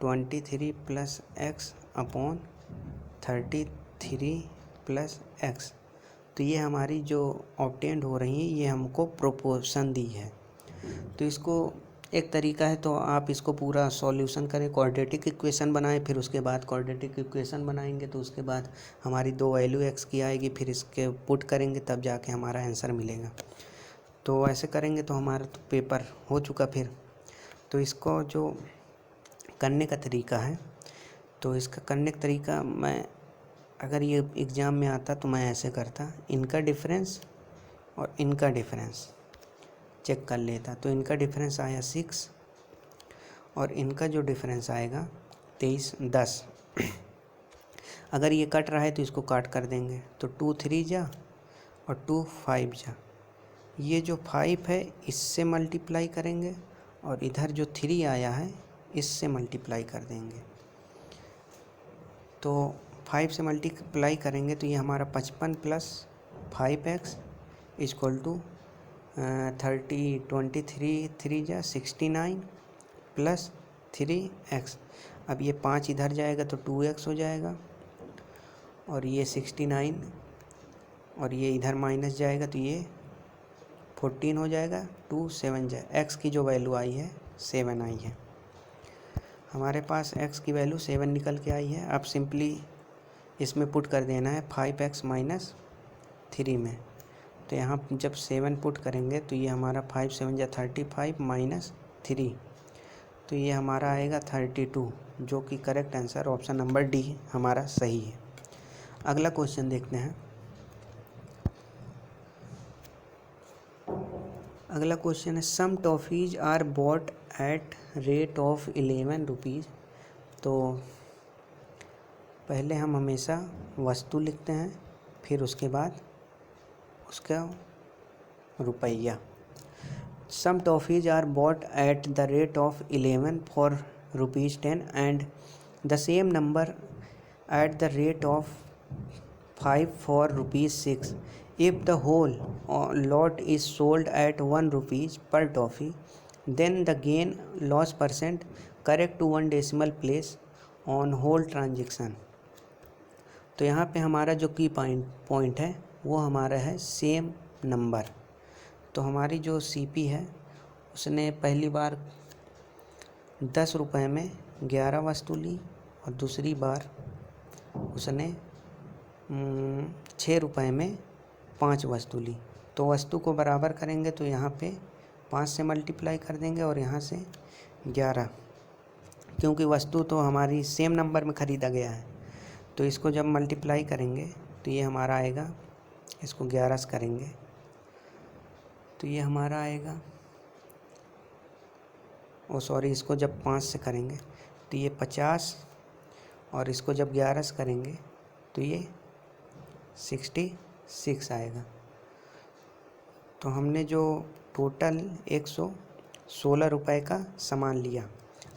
23 plus X upon 33 plus X. तो ये हमारी जो ऑब्टेंड हो रही है ये हमको प्रोपोर्शन दी है। तो इसको एक तरीका है, तो आप इसको पूरा सॉल्यूशन करें, क्वाड्रेटिक इक्वेशन बनाएं, फिर उसके बाद क्वाड्रेटिक इक्वेशन बनाएंगे तो उसके बाद हमारी दो वैल्यू एक्स की आएगी, फिर इसके पुट करेंगे तब जाके हमारा आंसर मिलेगा। तो ऐसे करेंगे तो हमारा तो पेपर हो चुका। फिर तो इसको जो करने का तरीका है, तो इसका करने का तरीका मैं अगर ये एग्ज़ाम में आता तो मैं ऐसे करता, इनका डिफरेंस और इनका डिफरेंस चेक कर लेता। तो इनका डिफरेंस आया 6 और इनका जो डिफरेंस आएगा 23 10। अगर ये कट रहा है तो इसको काट कर देंगे, तो 2 3 जा और 2 5 जा, ये जो 5 है इससे मल्टीप्लाई करेंगे और इधर जो 3 आया है इससे मल्टीप्लाई कर देंगे। तो 5 से मल्टीप्लाई करेंगे तो ये हमारा 55 प्लस 5x इक्वल टू 30 23 3 जा 69 प्लस 3x। अब ये 5 इधर जाएगा तो 2x हो जाएगा और ये 69 और ये इधर माइनस जाएगा तो ये 14 हो जाएगा। 2 7 जाए, x की जो वैल्यू आई है 7 आई है। हमारे पास x की वैल्यू 7 निकल के आई है। अब सिंपली इसमें पुट कर देना है 5x माइनस 3 में। तो यहाँ जब 7 पुट करेंगे तो ये हमारा 5 7 जा 35 माइनस 3, तो ये हमारा आएगा 32, जो कि correct answer option number D हमारा सही है। अगला क्वेश्चन देखते हैं। अगला क्वेश्चन है some toffees are bought at rate of 11 rupees. तो पहले हम हमेशा वस्तु लिखते हैं, फिर उसके बाद उसका रुपया। Some toffees are bought at the rate of 11 for ₹10 and the same number at the rate of 5 for ₹6। If the whole lot is sold at ₹1 per toffee, then the gain loss percent correct to 1 decimal place on whole transaction। तो यहाँ पे हमारा जो की point है वो हमारा है सेम नंबर। तो हमारी जो सीपी है उसने पहली बार 10 रुपये में 11 वस्तु ली और दूसरी बार उसने 6 रुपये में 5 वस्तु ली। तो वस्तु को बराबर करेंगे तो यहाँ पे 5 से मल्टीप्लाई कर देंगे और यहाँ से 11, क्योंकि वस्तु तो हमारी सेम नंबर में ख़रीदा गया है। तो इसको जब मल्टीप्लाई करेंगे तो ये हमारा आएगा, इसको 11 से करेंगे तो ये हमारा आएगा, इसको जब 5 से करेंगे तो ये 50 और इसको जब 11 से करेंगे तो ये 66 आएगा। तो हमने जो टोटल 116 रुपये का सामान लिया।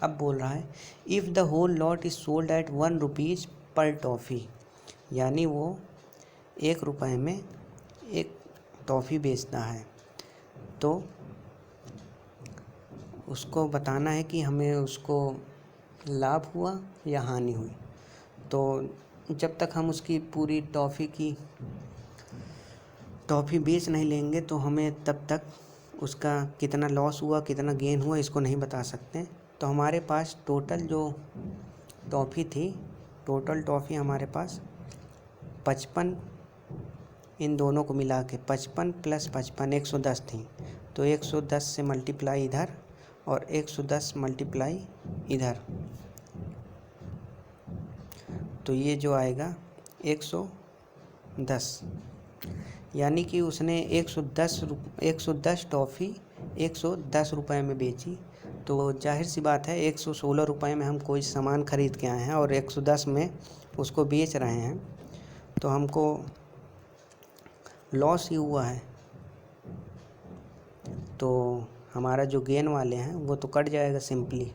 अब बोल रहा है if the whole lot is sold at ₹1 पर टॉफ़ी, यानी वो 1 रुपये में एक टॉफ़ी बेचता है। तो उसको बताना है कि हमें उसको लाभ हुआ या हानि हुई। तो जब तक हम उसकी पूरी टॉफ़ी बेच नहीं लेंगे तो हमें तब तक उसका कितना लॉस हुआ कितना गेन हुआ इसको नहीं बता सकते। तो हमारे पास टोटल जो टॉफ़ी थी, टोटल टॉफ़ी हमारे पास 55, इन दोनों को मिला के 55 प्लस 55 110 थी। तो 110 से मल्टीप्लाई इधर और 110 मल्टीप्लाई इधर, तो ये जो आएगा 110, यानी कि उसने 110 टॉफ़ी 110 रुपये में बेची। तो जाहिर सी बात है 116 रुपये में हम कोई सामान ख़रीद के आए हैं और 110 में उसको बेच रहे हैं, तो हमको लॉस ही हुआ है। तो हमारा जो गेन वाले हैं वो तो कट जाएगा सिंपली।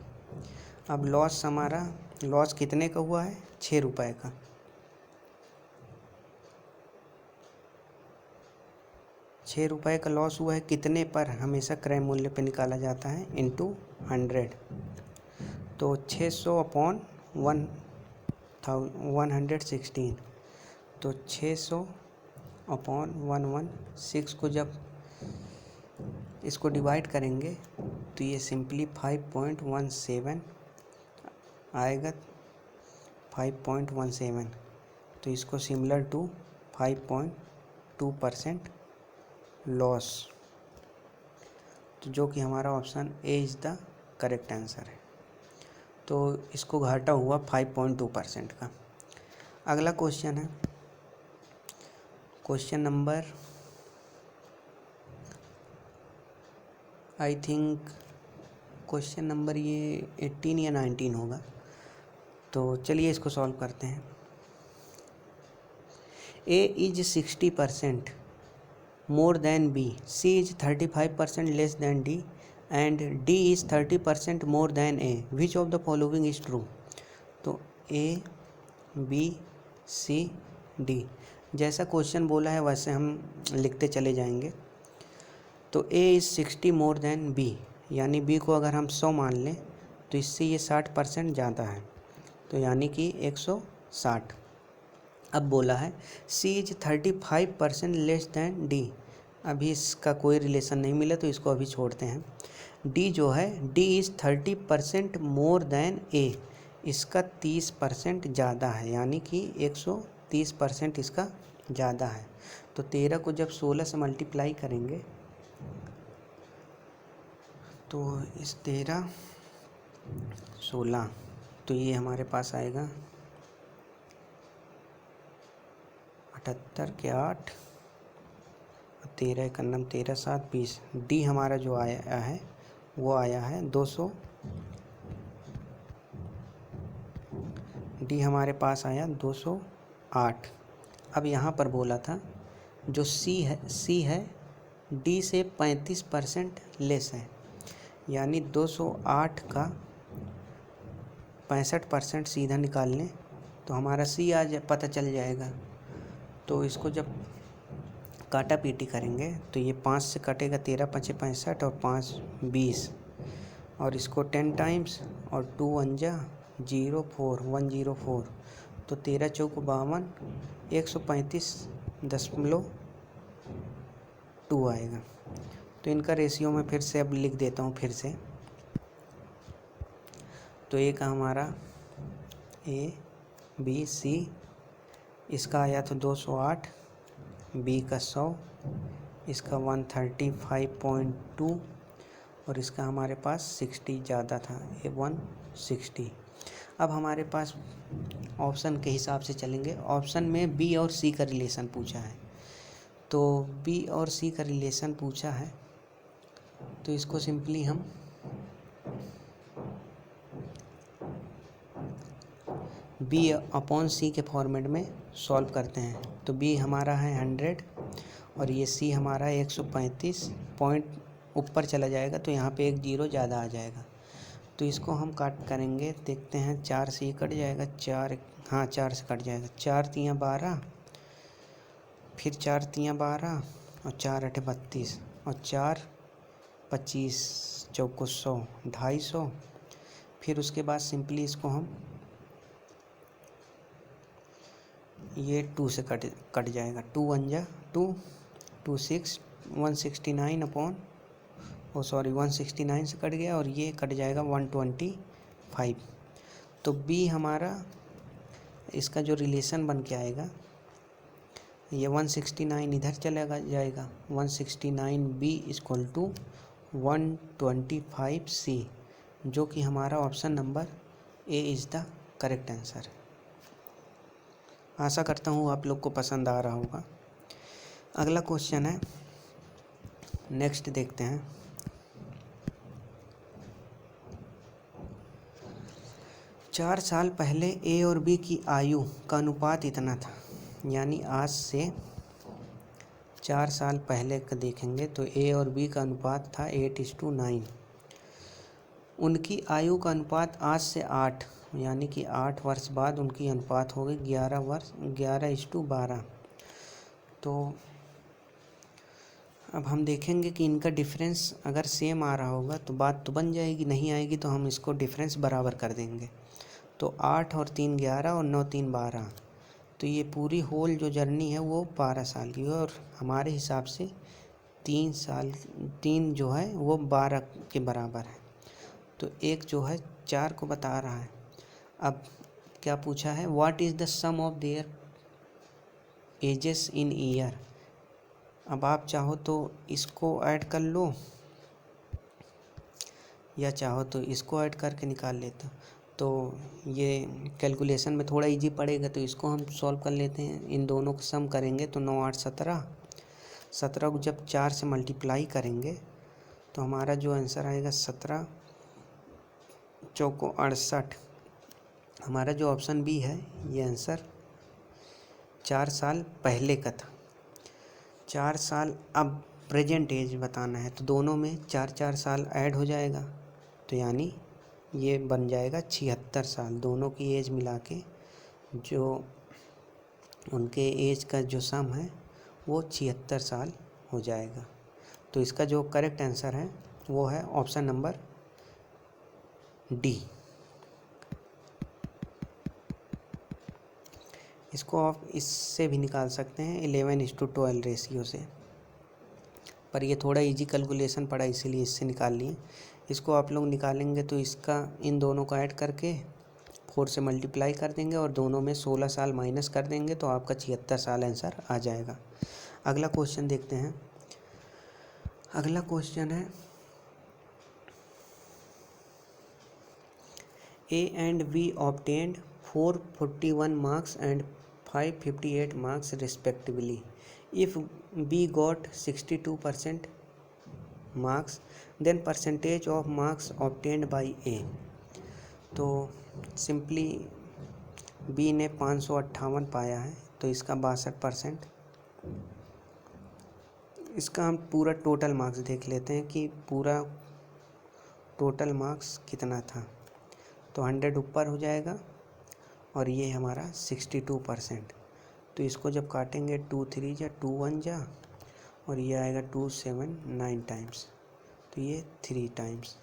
अब लॉस कितने का हुआ है? 6 रुपये का। 6 रुपये का लॉस हुआ है कितने पर? हमेशा क्रय मूल्य पे निकाला जाता है इंटू 100। तो 600 अपॉन 116, तो 600 अपॉन 116 को जब इसको डिवाइड करेंगे तो ये सिंपली 5.17 आएगा, 5.17। तो इसको सिमिलर टू 5.2% लॉस, तो जो कि हमारा option A is the correct answer है। तो इसको घाटा हुआ 5.2% का। अगला क्वेश्चन है question number I think question number ये 18 या 19 होगा। तो चलिए इसको सॉल्व करते हैं। ए is 60% more than B, C is 35% less than D and D is 30% more than A. Which of the following is true? तो A, B, C, D, जैसा क्वेश्चन बोला है वैसे हम लिखते चले जाएंगे। तो A is 60 more than B, यानी B को अगर हम 100 मान लें तो इससे ये 60% ज़्यादा है, तो यानी कि 160। अब बोला है C is 35% less than D, अभी इसका कोई रिलेशन नहीं मिला तो इसको अभी छोड़ते हैं। D जो है D is 30% more than A, इसका 30% ज़्यादा है, यानी कि 130% इसका ज़्यादा है। तो 13 को जब 16 से मल्टीप्लाई करेंगे तो इस 13 16, तो ये हमारे पास आएगा 78 के 8, 13 एक अन्नम 13 7 20। डी हमारा जो आया है वो आया है 200, डी हमारे पास आया 208। अब यहाँ पर बोला था जो सी है डी से 35% लेस है, यानी 208 का 65% सीधा निकाल लें तो हमारा सी पता चल जाएगा। तो इसको जब काटा पीटी करेंगे तो ये 5 से कटेगा, 13 5 65 और 5 20, और इसको 10 टाइम्स और 2 1 0 4 104, तो 13 चौक 52, 135.2 आएगा। तो इनका रेशियो में फिर से अब लिख देता हूँ फिर से। तो ए का हमारा A B C, इसका आया था 208, B का 100, इसका 135.2 और इसका हमारे पास 60 ज़्यादा था, 160। अब हमारे पास ऑप्शन के हिसाब से चलेंगे। ऑप्शन में B और C का रिलेशन पूछा है, तो B और C का रिलेशन पूछा है तो इसको सिंपली हम B अपॉन C के फॉर्मेट में सॉल्व करते हैं। तो B हमारा है 100 और ये C हमारा 135 पॉइंट ऊपर चला जाएगा, तो यहाँ पे एक जीरो ज़्यादा आ जाएगा। तो इसको हम काट करेंगे, देखते हैं 4 से ही कट जाएगा, 4 हाँ 4 से कट जाएगा, 4 3 12, फिर 4 3 12 और 4 8 32 और 4 25 चौको 100 250। फिर उसके बाद सिंपली इसको हम ये 2 से कट जाएगा, 2 1 2 2 6 169 अपॉन 169 से कट गया और ये कट जाएगा 125। तो B हमारा इसका जो रिलेशन बन के आएगा, ये 169 इधर चलेगा जाएगा, 169 B इक्वल टू 125 C, जो कि हमारा option number A is the correct answer. आशा करता हूँ आप लोग को पसंद आ रहा होगा। अगला क्वेश्चन है, नेक्स्ट देखते हैं। चार साल पहले A और B की आयु का अनुपात इतना था, यानी आज से 4 साल पहले का देखेंगे तो A और B का अनुपात था 8:9। उनकी आयु का अनुपात आज से 8, यानी कि 8 वर्ष बाद उनकी अनुपात हो गई 11:12। तो अब हम देखेंगे कि इनका डिफरेंस अगर सेम आ रहा होगा तो बात तो बन जाएगी, नहीं आएगी तो हम इसको डिफरेंस बराबर कर देंगे। तो 8 और 3 11 और 9 3 12, तो ये पूरी होल जो जर्नी है वो 12 साल की है, और हमारे हिसाब से 3 जो है वो 12 के बराबर है। तो एक जो है 4 को बता रहा है। अब क्या पूछा है, what is the sum of their ages in year. अब आप चाहो तो इसको ऐड कर लो या चाहो तो इसको ऐड करके निकाल लेते हो, तो ये कैलकुलेशन में थोड़ा इजी पड़ेगा, तो इसको हम सॉल्व कर लेते हैं। इन दोनों को सम करेंगे तो 9 8 17, 17 को जब 4 से मल्टीप्लाई करेंगे तो हमारा जो आंसर आएगा 17 चौको 68। हमारा जो ऑप्शन बी है ये आंसर 4 साल पहले का था। 4 साल, अब प्रेजेंट एज बताना है तो दोनों में 4 साल ऐड हो जाएगा, तो यानी ये बन जाएगा 76 साल। दोनों की एज मिला के जो उनके एज का जो सम है वो 76 साल हो जाएगा। तो इसका जो करेक्ट आंसर है वो है ऑप्शन नंबर डी। इसको आप इससे भी निकाल सकते हैं 11:12 रेशियो से, पर ये थोड़ा इजी कैलकुलेशन पड़ा इसीलिए इससे निकाल लिए। इसको आप लोग निकालेंगे तो इसका इन दोनों को ऐड करके 4 से मल्टीप्लाई कर देंगे और दोनों में 16 साल माइनस कर देंगे तो आपका 76 साल आंसर आ जाएगा। अगला क्वेश्चन देखते हैं। अगला क्वेश्चन है A and B obtained 441 marks and 558 marks respectively. If B got 62% marks, then percentage of marks obtained by A. तो सिंपली B ने 558 पाया है तो इसका 62%। इसका हम पूरा टोटल मार्क्स देख लेते हैं कि पूरा टोटल मार्क्स कितना था। तो 100 ऊपर हो जाएगा और ये हमारा 62%। तो इसको जब काटेंगे 2 3 जा 2 1 जा और ये आएगा 2 7 9 टाइम्स, तो ये 3 टाइम्स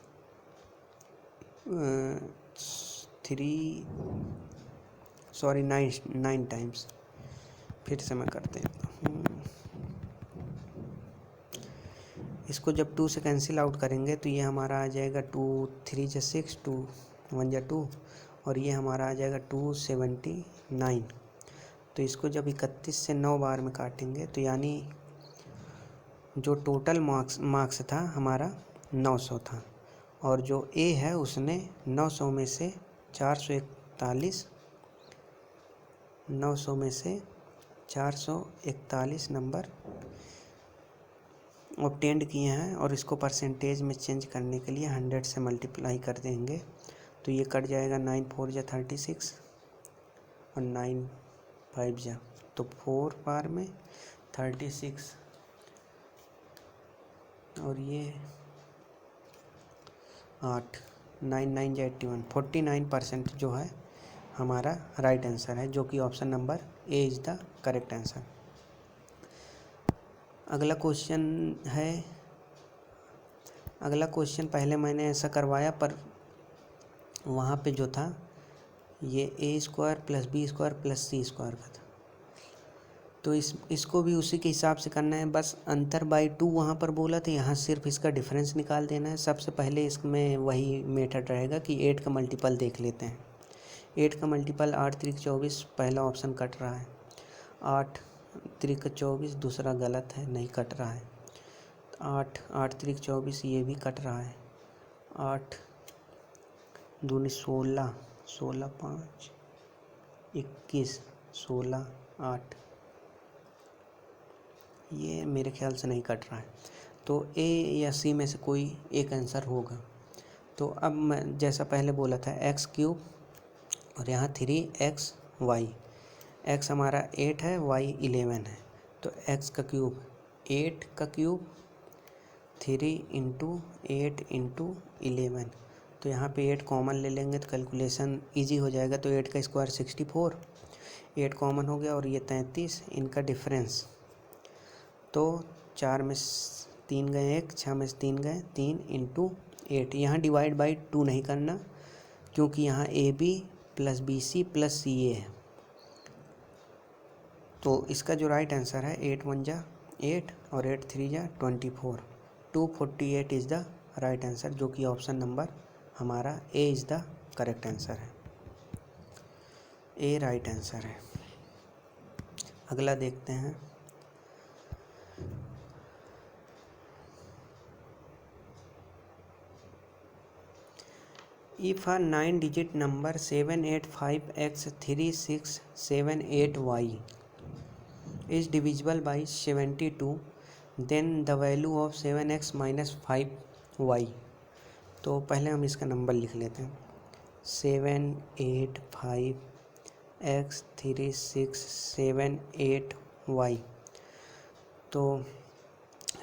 9 टाइम्स। फिर से मैं करते हैं इसको जब 2 से कैंसिल आउट करेंगे तो ये हमारा आ जाएगा 2 3 जा 6 2 1 जा 2 और ये हमारा आ जाएगा 279। तो इसको जब 31 से 9 बार में काटेंगे तो यानी जो टोटल मार्क्स था हमारा 900 था और जो ए है उसने 900 में से 441 नंबर ऑब्टेंड किए हैं और इसको परसेंटेज में चेंज करने के लिए 100 से मल्टीप्लाई कर देंगे तो ये कट जाएगा 9 4 जा 36 और 9 5 जा तो 4 बार में 36 और ये 8 9 9 जा 81 49% जो है हमारा राइट आंसर है, जो कि option number A is the correct answer. अगला क्वेश्चन पहले मैंने ऐसा करवाया पर वहाँ पे जो था ये a² + b² + c² का था, तो इसको भी उसी के हिसाब से करना है। बस अंतर बाई 2 वहाँ पर बोला था, यहाँ सिर्फ इसका डिफरेंस निकाल देना है। सबसे पहले इसमें वही मेथड रहेगा कि 8 का मल्टीपल देख लेते हैं। 8 का मल्टीपल 8 3 24, पहला ऑप्शन कट रहा है। 8 3 24 दूसरा गलत है, नहीं कट रहा है। 8 8 3 24 ये भी कट रहा है। 8 दूनी 16 16 5 21 16 8 ये मेरे ख्याल से नहीं कट रहा है, तो ए या सी में से कोई एक आंसर होगा। तो अब मैं जैसा पहले बोला था x³ और यहाँ 3xy, x हमारा 8 है, y 11 है, तो x का क्यूब 8 का क्यूब 3 × 8 × 11, तो यहाँ पे 8 कॉमन ले लेंगे तो कैलकुलेशन इजी हो जाएगा। तो 8 का स्क्वायर 64, 8 कॉमन हो गया और ये 33, इनका डिफरेंस तो 4 में 3 गए 1, 6 में 3 गए 3 × 8। यहाँ डिवाइड बाई 2 नहीं करना क्योंकि यहाँ AB + BC + CA है। तो इसका जो राइट आंसर है 8 1 जा 8 और 8 3 जा 24, 248 इज़ द राइट आंसर, जो कि ऑप्शन नंबर हमारा A is the correct answer है। ए राइट आंसर है। अगला देखते हैं। If a 9-digit number 785x3678y is divisible by 72, then the value of 7x - 5y। तो पहले हम इसका नंबर लिख लेते हैं। 785x3678y, तो तो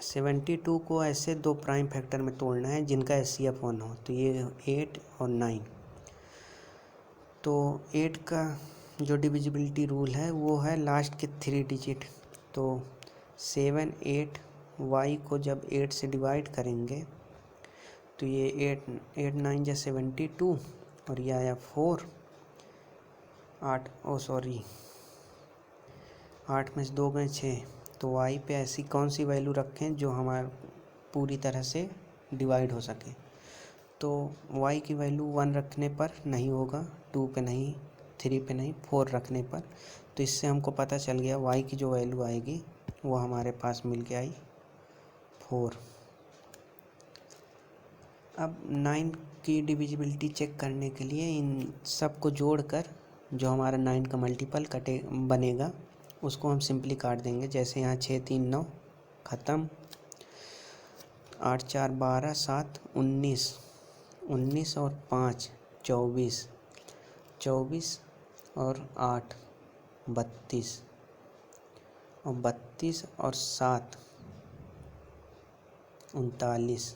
72 को ऐसे 2 प्राइम फैक्टर में तोड़ना है जिनका HCF 1 हो, तो ये 8 और 9। तो 8 का जो डिविजिबिलिटी रूल है वो है लास्ट के 3 डिजिट। तो 7 8 y को जब 8 से डिवाइड करेंगे तो ये 8 9 जा 72 और ये आया 4 8 8 में से 2 गए 6। तो y पे ऐसी कौन सी वैल्यू रखें जो हमारे पूरी तरह से डिवाइड हो सके। तो y की वैल्यू 1 रखने पर नहीं होगा, 2 पे नहीं, 3 पे नहीं, 4 रखने पर। तो इससे हमको पता चल गया y की जो वैल्यू आएगी वो हमारे पास मिल के आई 4। अब 9 की डिविजिबिलिटी चेक करने के लिए इन सब को जोड़कर जो हमारा 9 का मल्टीपल बनेगा उसको हम सिंपली काट देंगे। जैसे यहाँ 6 3 9 ख़त्म, 8 4 12 7 19 19 और 5 24 24 और 8 32 और 32 और 7 39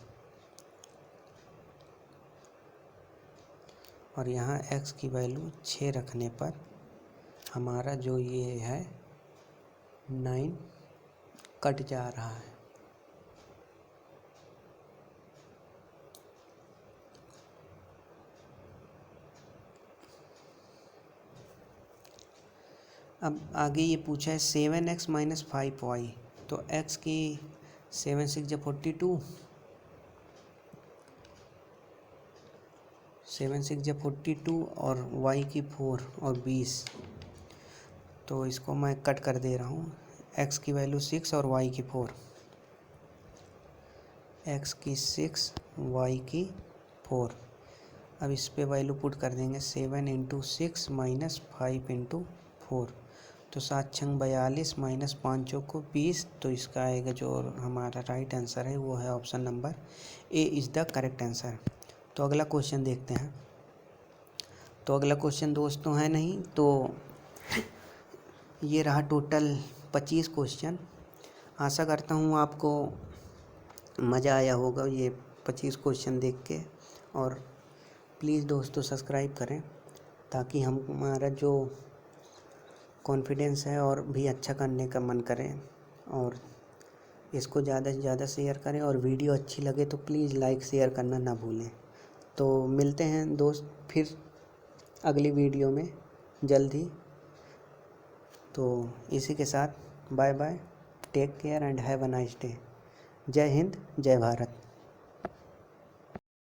और यहाँ x की वैल्यू 6 रखने पर हमारा जो ये है 9 कट जा रहा है। अब आगे ये पूछा है 7x माइनस 5y। तो x की 7 6 जा 42, 7 6 जा 42 और y की 4 और 20। तो इसको मैं कट कर दे रहा हूँ। x की वैल्यू 6 और y की 4, x की 6 y की 4। अब इस पे वैल्यू पुट कर देंगे 7 इंटू 6 माइनस 5 इंटू 4। तो 7 छंग 42 माइनस 5 चौको 20। तो इसका आएगा जो हमारा राइट आंसर है वो है option number A is the correct answer. तो अगला क्वेश्चन देखते हैं। तो अगला क्वेश्चन दोस्तों है नहीं, तो ये रहा टोटल 25 क्वेश्चन। आशा करता हूँ आपको मज़ा आया होगा ये 25 क्वेश्चन देख के। और प्लीज़ दोस्तों सब्सक्राइब करें ताकि हमारा जो कॉन्फिडेंस है और भी अच्छा करने का मन करे। और इसको ज़्यादा से ज़्यादा शेयर करें और वीडियो अच्छी लगे तो प्लीज़ लाइक शेयर करना ना भूलें। तो मिलते हैं दोस्त फिर अगली वीडियो में जल्द ही। तो इसी के साथ bye bye, take care and have a nice day. जय हिंद, जय भारत।